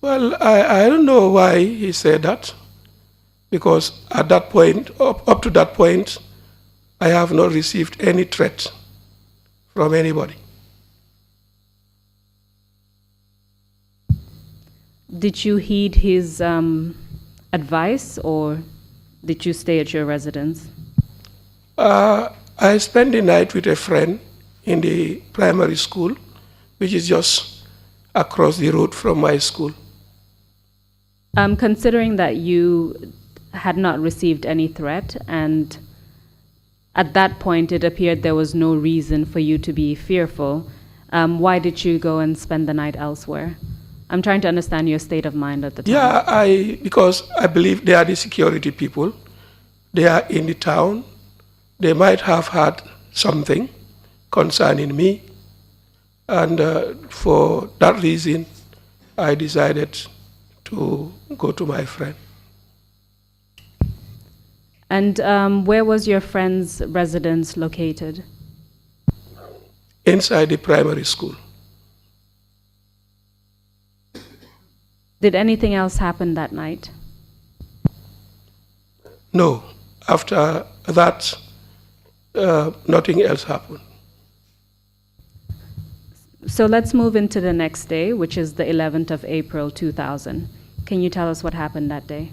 Well, I don't know why he said that, because at that point, up to that point, I have not received any threat from anybody. Did you heed his advice, or did you stay at your residence? I spent the night with a friend in the primary school, which is just across the road from my school. Considering that you had not received any threat, and at that point it appeared there was no reason for you to be fearful, why did you go and spend the night elsewhere? I'm trying to understand your state of mind at the time. Yeah, because I believe they are the security people. They are in the town. They might have had something concerning me. And for that reason, I decided to go to my friend. And where was your friend's residence located? Inside the primary school. Did anything else happen that night? No. After that, nothing else happened. So let's move into the next day, which is the 11th of April, 2000. Can you tell us what happened that day?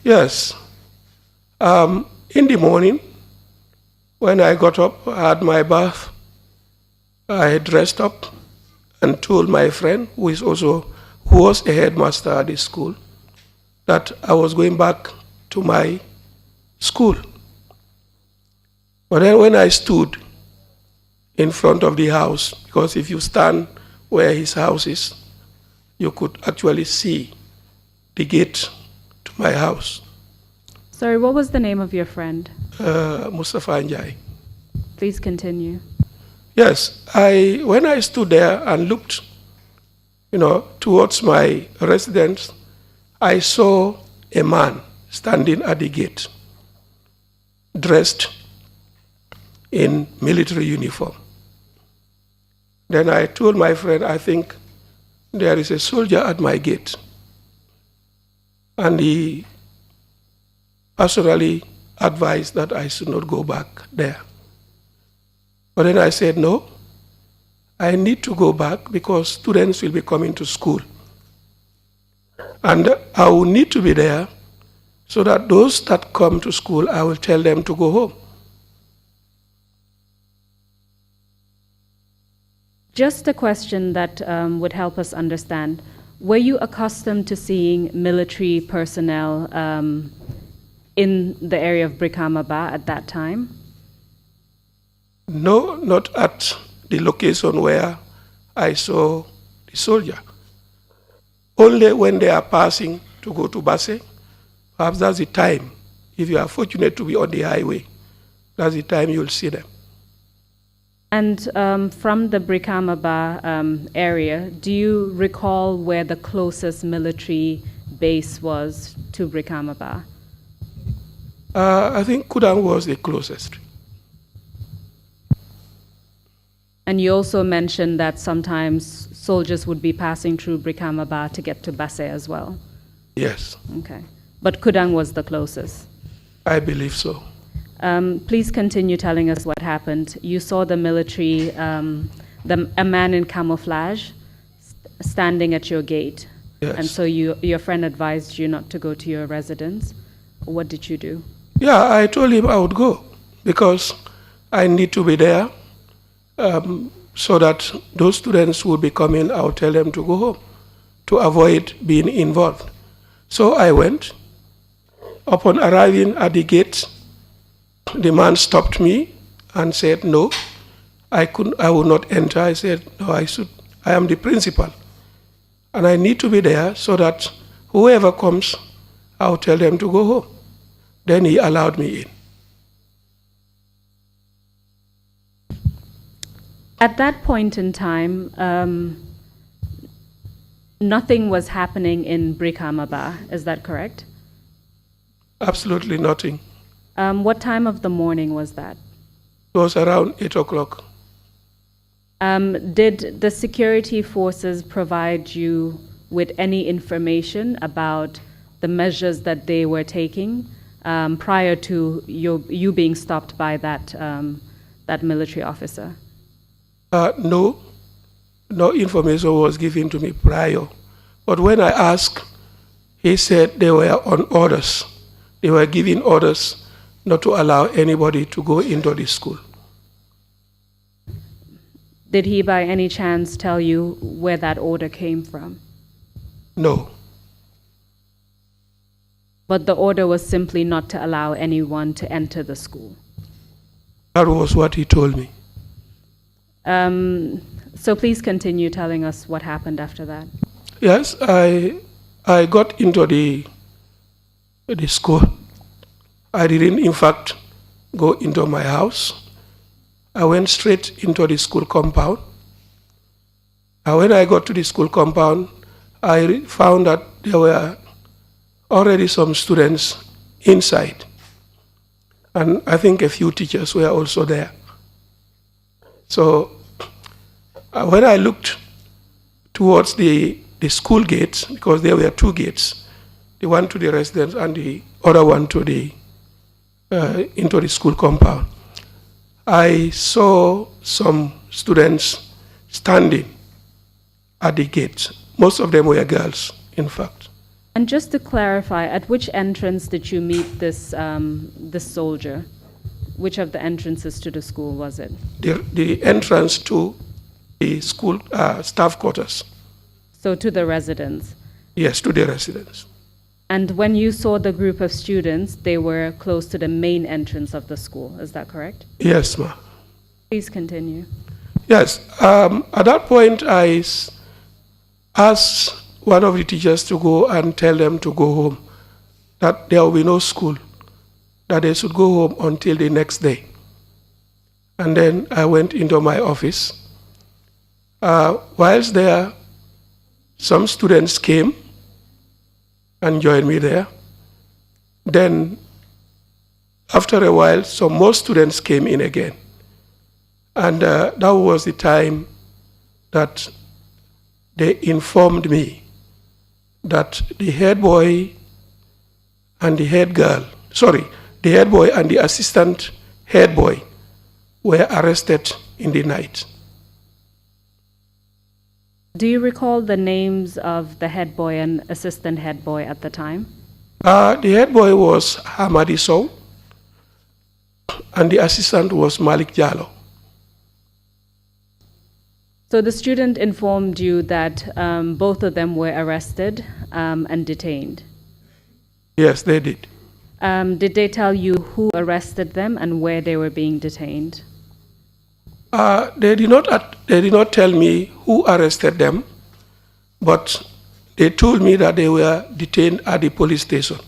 Yes. In the morning, when I got up, I had my bath, I dressed up and told my friend, who was a headmaster at the school, that I was going back to my school. But then when I stood in front of the house, because if you stand where his house is, you could actually see the gate to my house. Sorry, what was the name of your friend? Mustafa Njai. Please continue. Yes, when I stood there and looked, towards my residence, I saw a man standing at the gate, dressed in military uniform. Then I told my friend, I think there is a soldier at my gate. And he personally advised that I should not go back there. But then I said, no, I need to go back because students will be coming to school. And I will need to be there so that those that come to school, I will tell them to go home. Just a question that would help us understand. Were you accustomed to seeing military personnel in the area of Brikama at that time? No, not at the location where I saw the soldier. Only when they are passing to go to Basse, perhaps that's the time. If you are fortunate to be on the highway, that's the time you'll see them. And from the Brikama area, do you recall where the closest military base was to Brikama? I think Kudang was the closest. And you also mentioned that sometimes soldiers would be passing through Brikama to get to Basse as well. Yes. Okay. But Kudang was the closest. I believe so. Please continue telling us what happened. You saw the military, a man in camouflage standing at your gate. Yes. And so your friend advised you not to go to your residence. What did you do? Yeah, I told him I would go because I need to be there so that those students would be coming. I would tell them to go home to avoid being involved. So I went. Upon arriving at the gate, the man stopped me and said, "No, I will not enter." I said, "No, I am the principal, and I need to be there so that whoever comes, I'll tell them to go home." Then he allowed me in. At that point in time, nothing was happening in Brikama, is that correct? Absolutely nothing. What time of the morning was that? It was around 8 o'clock. Did the security forces provide you with any information about the measures that they were taking prior to you being stopped by that military officer? No information was given to me prior. But when I asked, he said they were on orders. They were giving orders not to allow anybody to go into the school. Did he by any chance tell you where that order came from? No. But the order was simply not to allow anyone to enter the school. That was what he told me. So please continue telling us what happened after that. Yes, I got into the school. I didn't, in fact, go into my house. I went straight into the school compound. And when I got to the school compound, I found that there were already some students inside. And I think a few teachers were also there. So when I looked towards the school gates, because there were two gates, the one to the residence and the other one to into the school compound, I saw some students standing at the gate. Most of them were girls, in fact. And just to clarify, at which entrance did you meet this soldier? Which of the entrances to the school was it? The entrance to the school staff quarters. So to the residence? Yes, to the residence. And when you saw the group of students, they were close to the main entrance of the school, is that correct? Yes, ma'am. Please continue. Yes, at that point I asked one of the teachers to go and tell them to go home, that there will be no school, that they should go home until the next day. And then I went into my office. Whilst there, some students came and joined me there. Then, after a while, some more students came in again. And that was the time that they informed me that the head boy and the head girl, the head boy and the assistant head boy were arrested in the night. Do you recall the names of the head boy and assistant head boy at the time? The head boy was Hamadi Sow, and the assistant was Malik Jallo. So the student informed you that both of them were arrested and detained? Yes, they did. Did they tell you who arrested them and where they were being detained? They did not tell me who arrested them, but they told me that they were detained at the police station.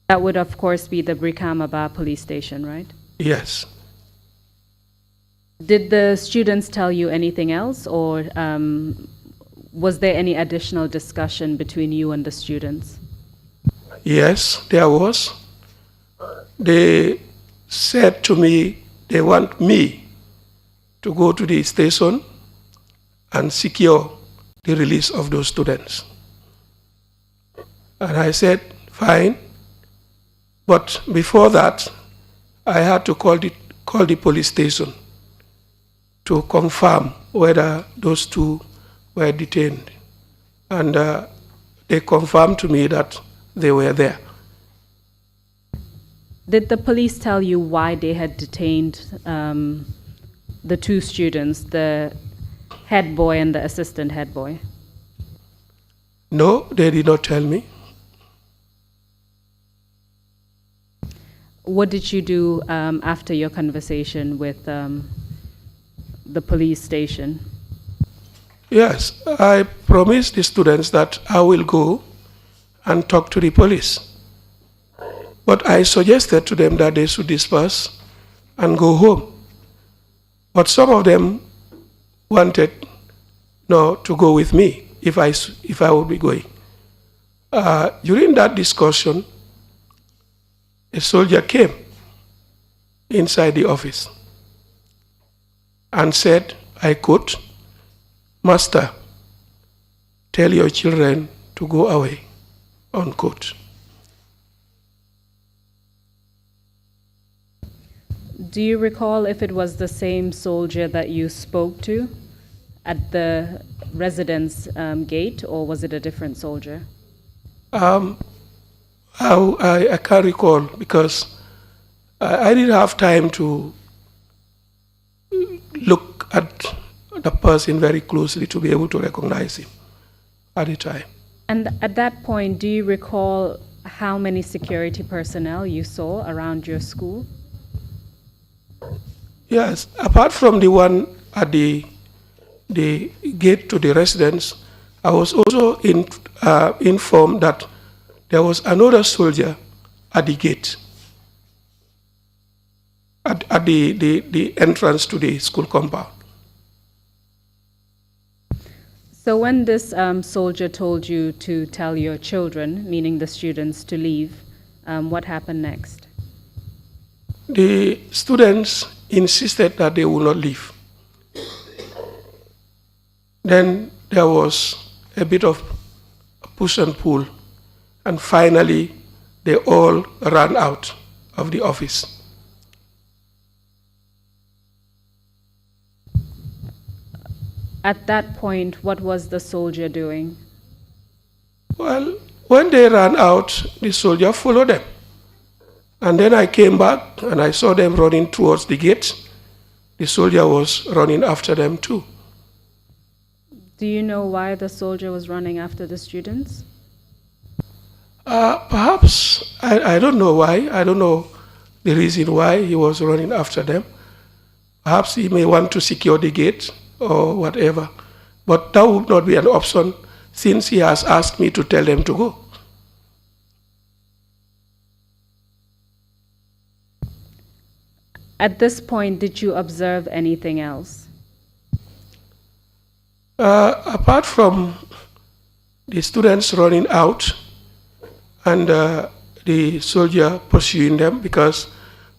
That would, of course, be the Brikama police station, right? Yes. Did the students tell you anything else, or was there any additional discussion between you and the students? Yes, there was. They said to me they want me to go to the station and secure the release of those students. And I said, fine. But before that, I had to call the police station to confirm whether those two were detained. And they confirmed to me that they were there. Did the police tell you why they had detained the two students, the head boy and the assistant head boy? No, they did not tell me. What did you do after your conversation with the police station? Yes, I promised the students that I will go and talk to the police. But I suggested to them that they should disperse and go home. But some of them wanted to go with me if I would be going. During that discussion, a soldier came inside the office and said, I could, Master, tell your children to go away, unquote. Do you recall if it was the same soldier that you spoke to at the residence gate, or was it a different soldier? I can't recall because I didn't have time to look at the person very closely to be able to recognize him at the time. And at that point, do you recall how many security personnel you saw around your school? Yes, apart from the one at the gate to the residence, I was also informed that there was another soldier at the gate, at the entrance to the school compound. So when this soldier told you to tell your children, meaning the students, to leave, what happened next? The students insisted that they would not leave. Then there was a bit of push and pull, and finally they all ran out of the office. At that point, what was the soldier doing? Well, when they ran out, the soldier followed them. And then I came back and I saw them running towards the gate. The soldier was running after them too. Do you know why the soldier was running after the students? Perhaps, I don't know why. I don't know the reason why he was running after them. Perhaps he may want to secure the gate or whatever. But that would not be an option since he has asked me to tell them to go. At this point, did you observe anything else? Apart from the students running out and the soldier pursuing them, because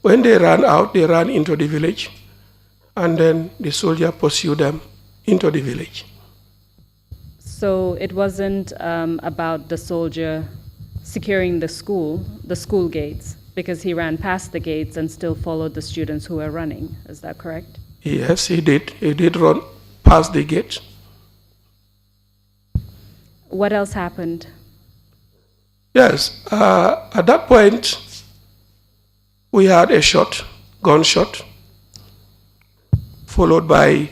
when they ran out, they ran into the village, and then the soldier pursued them into the village. So it wasn't about the soldier securing the school gates, because he ran past the gates and still followed the students who were running. Is that correct? Yes, he did. He did run past the gate. What else happened? Yes, at that point, we had a gunshot, followed by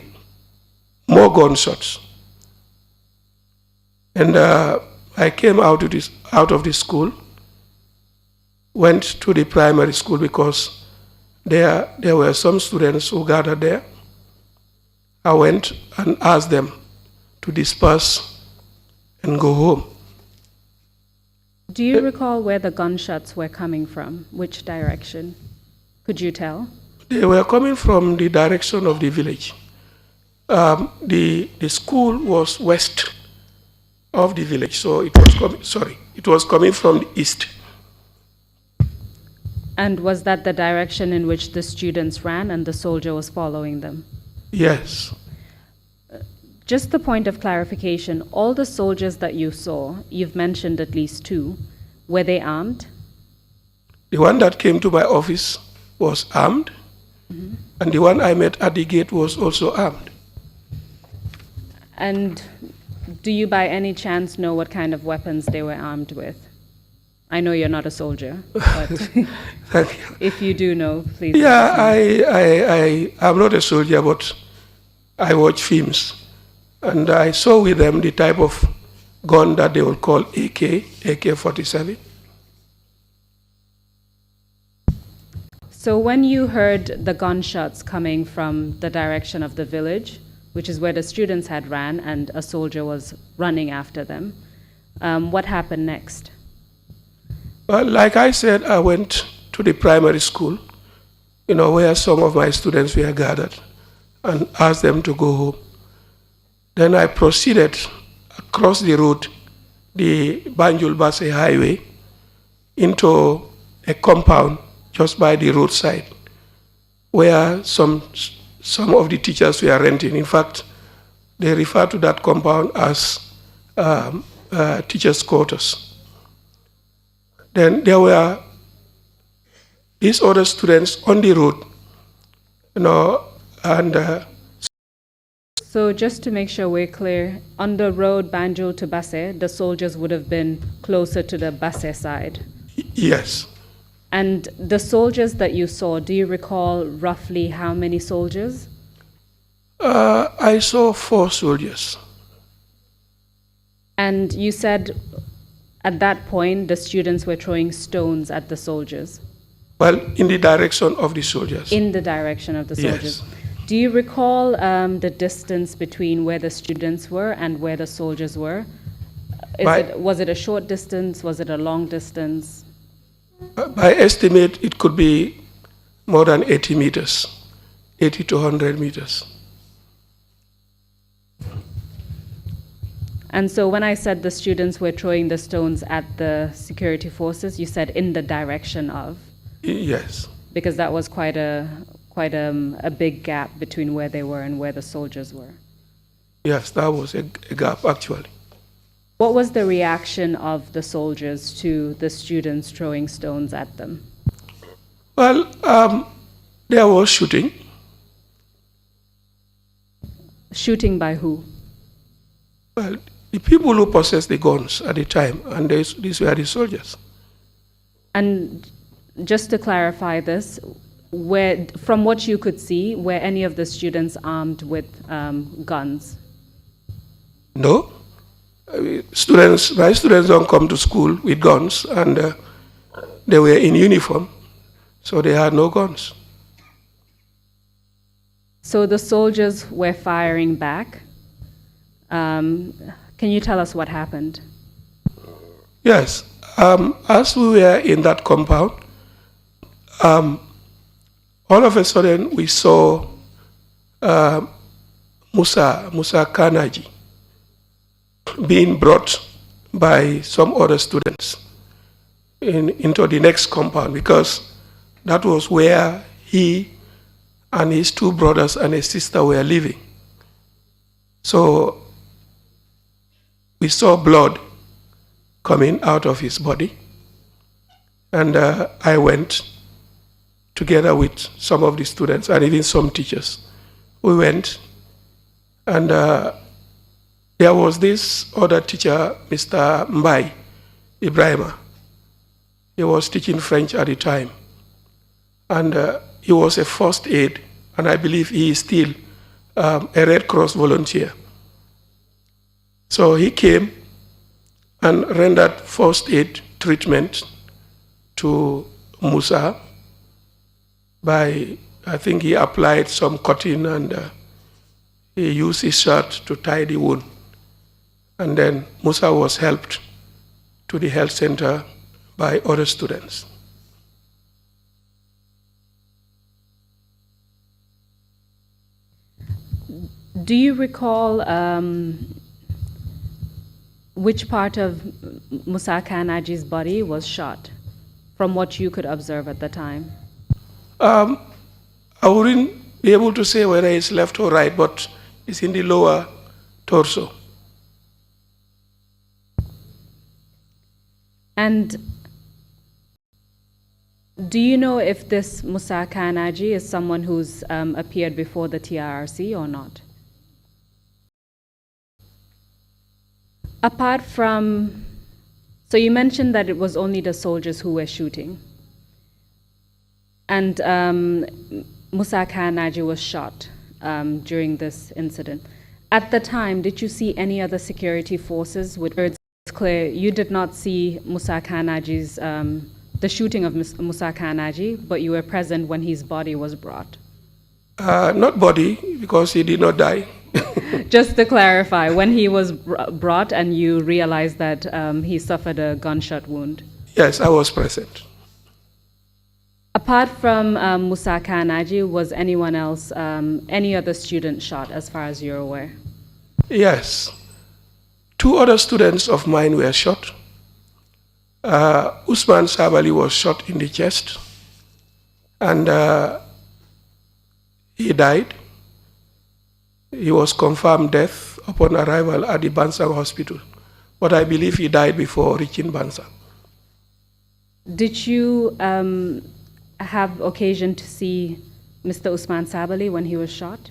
more gunshots. And I came out of the school, went to the primary school because there were some students who gathered there. I went and asked them to disperse and go home. Do you recall where the gunshots were coming from? Which direction? Could you tell? They were coming from the direction of the village. The school was west of the village, so it was coming from the east. And was that the direction in which the students ran and the soldier was following them? Yes. Just the point of clarification, all the soldiers that you saw, you've mentioned at least 2, were they armed? The one that came to my office was armed, and the one I met at the gate was also armed. And do you by any chance know what kind of weapons they were armed with? I know you're not a soldier, but Thank you. if you do know, please. Yeah, I'm not a soldier, but I watch films. And I saw with them the type of gun that they will call AK-47. So when you heard the gunshots coming from the direction of the village, which is where the students had ran and a soldier was running after them, what happened next? Well, like I said, I went to the primary school, where some of my students were gathered, and asked them to go home. Then I proceeded across the road, the Banjul-Basse highway, into a compound just by the roadside, where some of the teachers were renting. In fact, they refer to that compound as teachers' quarters. Then there were these other students on the road, and So just to make sure we're clear, on the road Banjul to Basse, the soldiers would have been closer to the Basse side. yes. And the soldiers that you saw, do you recall roughly how many soldiers? I saw 4 soldiers. And you said at that point the students were throwing stones at the soldiers. Well, in the direction of the soldiers. In the direction of the soldiers. Yes. Do you recall the distance between where the students were and where the soldiers were? Was it a short distance? Was it a long distance? By estimate, it could be more than 80 meters, 80 to 100 meters. And so when I said the students were throwing the stones at the security forces, you said in the direction of? Yes. Because that was quite a big gap between where they were and where the soldiers were. Yes, that was a gap, actually. What was the reaction of the soldiers to the students throwing stones at them? Well, there was shooting. Shooting by who? Well, the people who possessed the guns at the time, and these were the soldiers. And just to clarify this, from what you could see, were any of the students armed with guns? No. My students don't come to school with guns, and they were in uniform, so they had no guns. So the soldiers were firing back. Can you tell us what happened? Yes. As we were in that compound, all of a sudden we saw Musa Kanaji being brought by some other students into the next compound, because that was where he and his 2 brothers and a sister were living. So we saw blood coming out of his body, and I went together with some of the students and even some teachers. We went And there was this other teacher, Mr. Mbai Ibrahima. He was teaching French at the time. And he was a first aid, and I believe he is still a Red Cross volunteer. So he came and rendered first aid treatment to Musa by, I think he applied some cotton and he used his shirt to tie the wound. And then Musa was helped to the health center by other students. Do you recall which part of Musa Kanaji's body was shot, from what you could observe at the time? I wouldn't be able to say whether it's left or right, but it's in the lower torso. And do you know if this Musa Kanaji is someone who's appeared before the TRRC or not? Apart from, so you mentioned that it was only the soldiers who were shooting, and Musa Kanaji was shot during this incident. At the time, did you see any other security forces? It's clear you did not see Musa Kanaji's, the shooting of Musa Kanaji, but you were present when his body was brought. Not body, because he did not die. Just to clarify, when he was brought and you realized that he suffered a gunshot wound? Yes, I was present. Apart from Musa Kanaji, was anyone else, any other student shot as far as you're aware? Yes. 2 other students of mine were shot. Usman Sabali was shot in the chest, and he died. He was confirmed death upon arrival at the Bansang hospital, but I believe he died before reaching Bansang. Did you have occasion to see Mr. Usman Sabali when he was shot?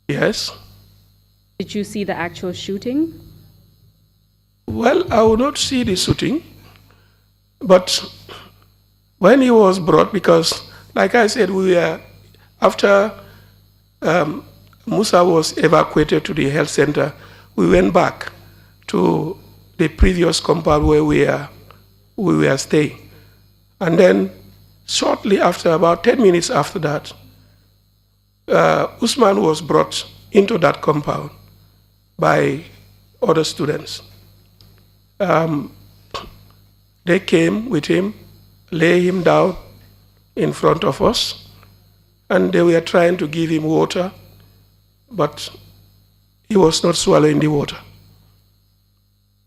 Yes. Did you see the actual shooting? Well, I would not see the shooting, but when he was brought, because like I said, we were, after Musa was evacuated to the health center, we went back to the previous compound where we were staying. And then shortly after, about 10 minutes after that, Usman was brought into that compound by other students. They came with him, lay him down in front of us, and they were trying to give him water, but he was not swallowing the water.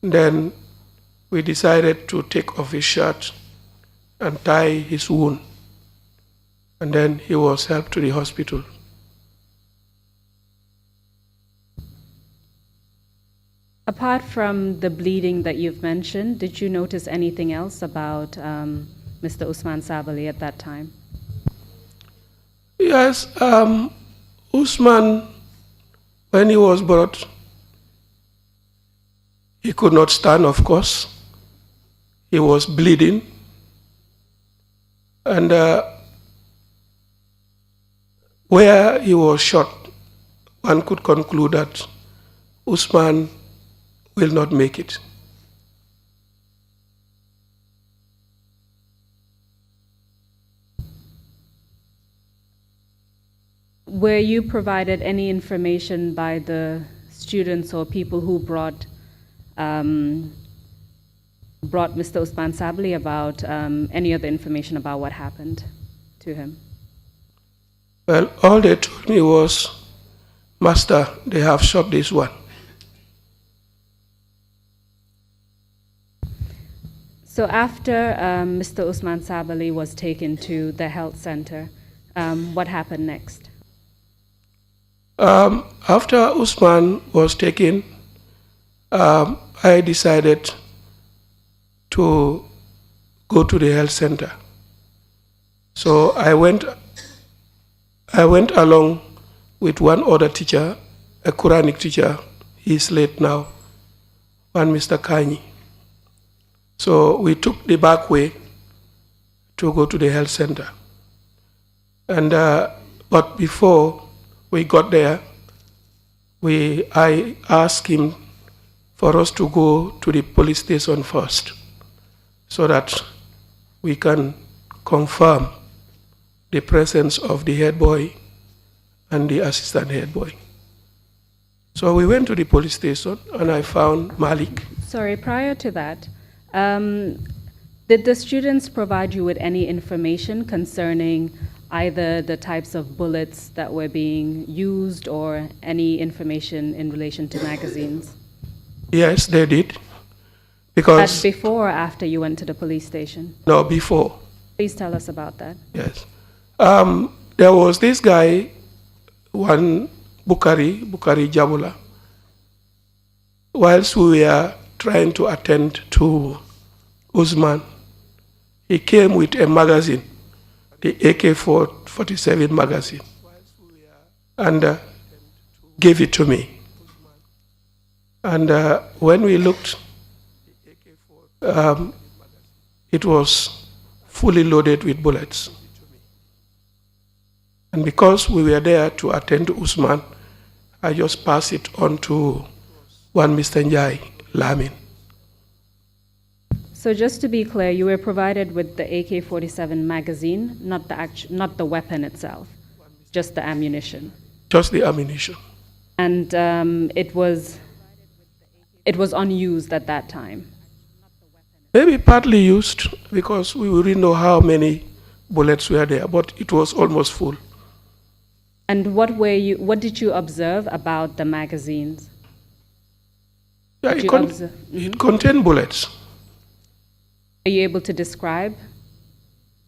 Then we decided to take off his shirt and tie his wound, and then he was helped to the hospital. Apart from the bleeding that you've mentioned, did you notice anything else about Mr. Usman Sabali at that time? Yes, Usman, when he was brought, he could not stand, of course. He was bleeding. And where he was shot, one could conclude that Usman will not make it. Were you provided any information by the students or people who brought Mr. Usman Sabali about any other information about what happened to him? Well, all they told me was, Master, they have shot this one. So after Mr. Usman Sabali was taken to the health center, what happened next? After Usman was taken, I decided to go to the health center. So I went along with one other teacher, a Quranic teacher. He's late now, one Mr. Kanyi. So we took the back way to go to the health center. And but before we got there, I asked him for us to go to the police station first, so that we can confirm the presence of the head boy and the assistant head boy. So we went to the police station and I found Malik. Sorry, prior to that, did the students provide you with any information concerning either the types of bullets that were being used or any information in relation to magazines? Yes, they did. Because That before or after you went to the police station? No, before. Please tell us about that. Yes. There was this guy, one Bukari Jabula. Whilst we were trying to attend to Usman, he came with a magazine, the AK-47 magazine, and gave it to me. And when we looked, it was fully loaded with bullets. And because we were there to attend to Usman, I just passed it on to one Mr. Njai Lamin. So just to be clear, you were provided with the AK-47 magazine, not the weapon itself, just the ammunition. Just the ammunition. And it was unused at that time. Maybe partly used because we didn't know how many bullets were there, but it was almost full. And what did you observe about the magazines? Yeah, it contained bullets. Are you able to describe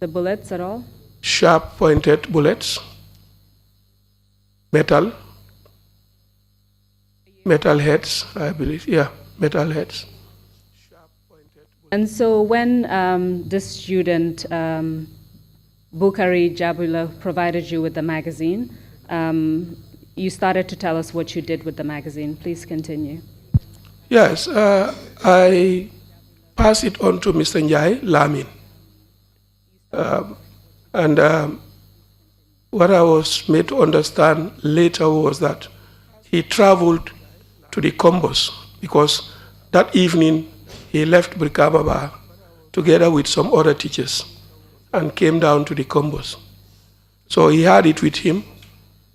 the bullets at all? Sharp pointed bullets, metal heads, I believe. Yeah, metal heads. And so when this student, Bukari Jabula, provided you with the magazine, you started to tell us what you did with the magazine. Please continue. Yes, I passed it on to Mr. Njai Lamin. What I was made to understand later was that he traveled to the Combos because that evening he left Brikababa together with some other teachers and came down to the Combos. So he had it with him,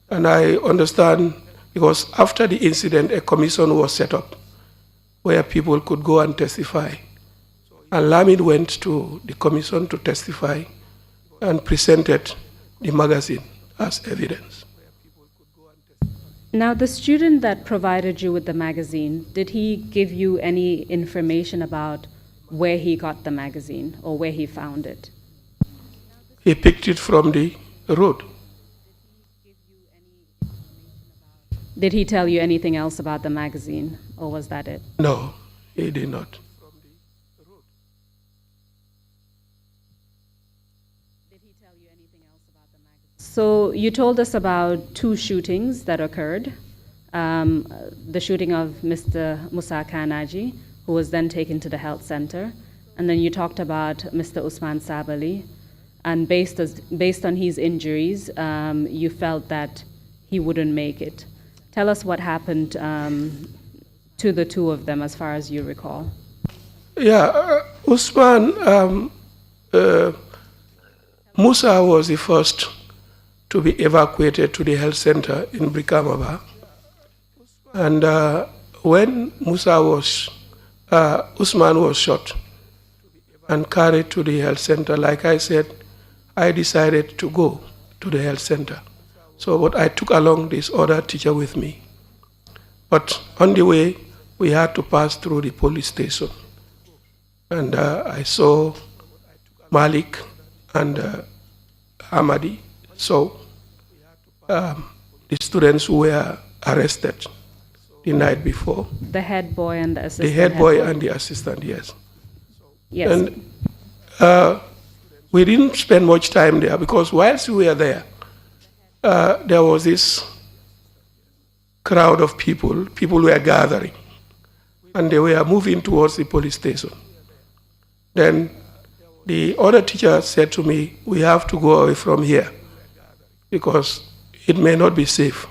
and I understand because after the incident, a commission was set up where people could go and testify. And Lamin went to the commission to testify and presented the magazine as evidence. Now, the student that provided you with the magazine, did he give you any information about where he got the magazine or where he found it? He picked it from the road. Did he tell you anything else about the magazine, or was that it? No, he did not. So you told us about two shootings that occurred. The shooting of Mr. Musa Kanaji, who was then taken to the health center. And then you talked about Mr. Usman Sabali. And based on his injuries, you felt that he wouldn't make it. Tell us what happened to the two of them as far as you recall. Yeah, Usman, Musa was the first to be evacuated to the health center in Brikamaba. And when Usman was shot and carried to the health center, like I said, I decided to go to the health center. So but I took along this other teacher with me. But on the way, we had to pass through the police station. And I saw Malik and Hamadi. So the students who were arrested the night before. The head boy and the assistant. The head boy and the assistant, yes. Yes. And we didn't spend much time there because whilst we were there, there was this crowd of people. People were gathering, and they were moving towards the police station. Then the other teacher said to me, "We have to go away from here because it may not be safe."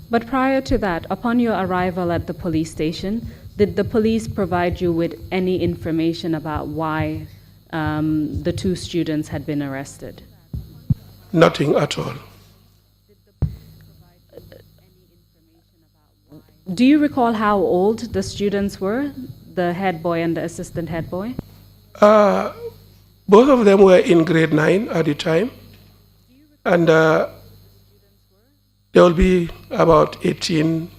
But prior to that, upon your arrival at the police station, did the police provide you with any information about why the two students had been arrested? Nothing at all. Do you recall how old the students were, the head boy and the assistant head boy? Both of them were in grade 9 at the time, and they will be about 18,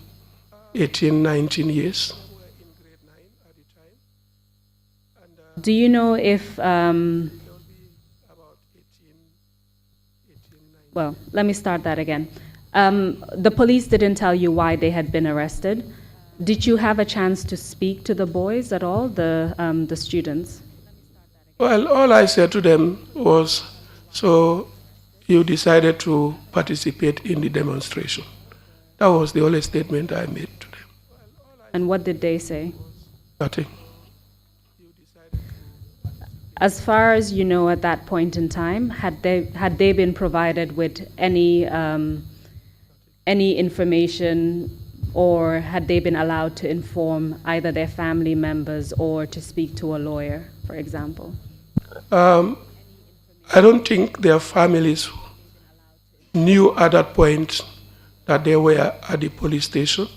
19 years. Do you know if, well, let me start that again. The police didn't tell you why they had been arrested. Did you have a chance to speak to the boys at all, the students? Well, all I said to them was, "So you decided to participate in the demonstration." That was the only statement I made to them. And what did they say? Nothing. As far as you know at that point in time, had they been provided with any information, or had they been allowed to inform either their family members or to speak to a lawyer, for example? I don't think their families knew at that point that they were at the police station.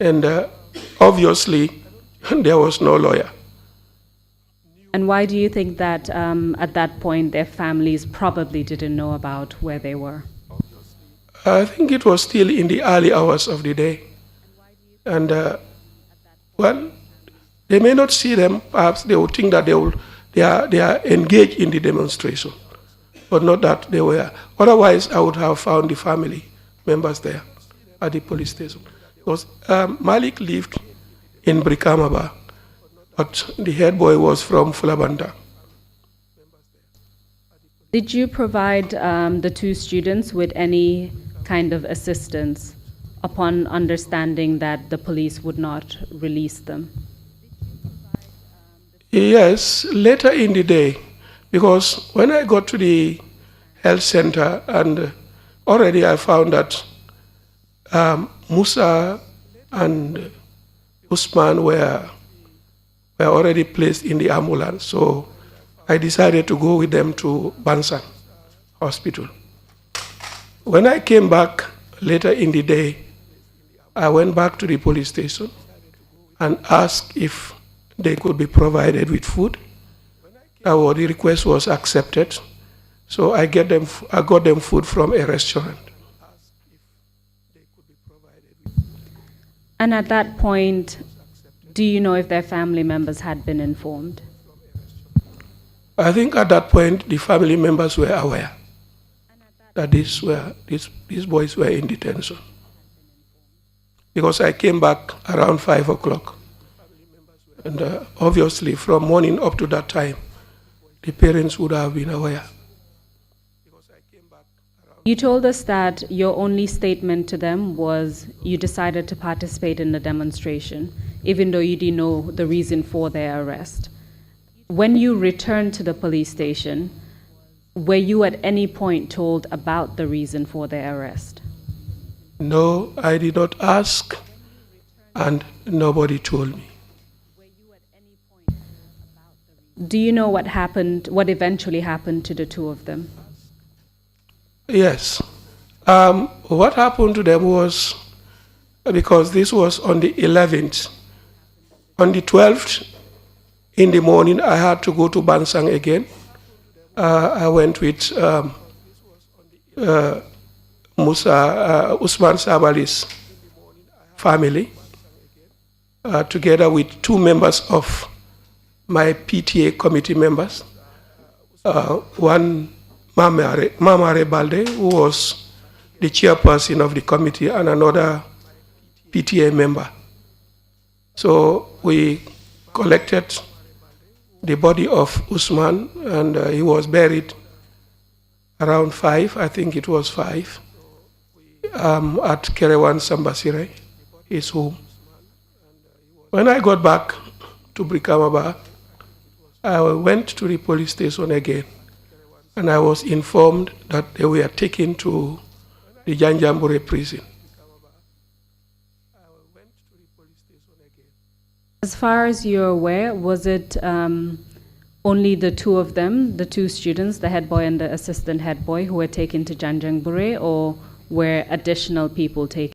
And obviously, there was no lawyer. And why do you think that at that point their families probably didn't know about where they were? I think it was still in the early hours of the day. And well, they may not see them. Perhaps they would think that they are engaged in the demonstration, but not that they were. Otherwise, I would have found the family members there at the police station. Because Malik lived in Brikamaba, but the head boy was from Fulabanda. Did you provide the two students with any kind of assistance upon understanding that the police would not release them? Yes, later in the day, because when I got to the health center, and already I found that Musa and Usman were already placed in the ambulance, so I decided to go with them to Bansang Hospital. When I came back later in the day, I went back to the police station and asked if they could be provided with food. The request was accepted, so I got them food from a restaurant. And at that point, do you know if their family members had been informed? I think at that point the family members were aware that these boys were in detention, because I came back around 5 o'clock. And obviously, from morning up to that time, the parents would have been aware. You told us that your only statement to them was you decided to participate in the demonstration, even though you didn't know the reason for their arrest. When you returned to the police station, were you at any point told about the reason for their arrest? No, I did not ask, and nobody told me. Do you know what happened, what eventually happened to the two of them? Yes. What happened to them was, because this was on the 11th, on the 12th in the morning, I had to go to Bansang again. I went with Usman Sabali's family, together with two members of my PTA committee members. One, Mamare Balde, who was the chairperson of the committee, and another PTA member. So we collected the body of Usman, and he was buried around 5, I think it was 5. at Kerewan Sambasire, his home. When I got back to Brikama, I went to the police station again, and I was informed that they were taken to the Janjambure prison. As far as you're aware, was it only the two of them, the two students, the head boy and the assistant head boy, who were taken to Janjangbure, or were additional people taken?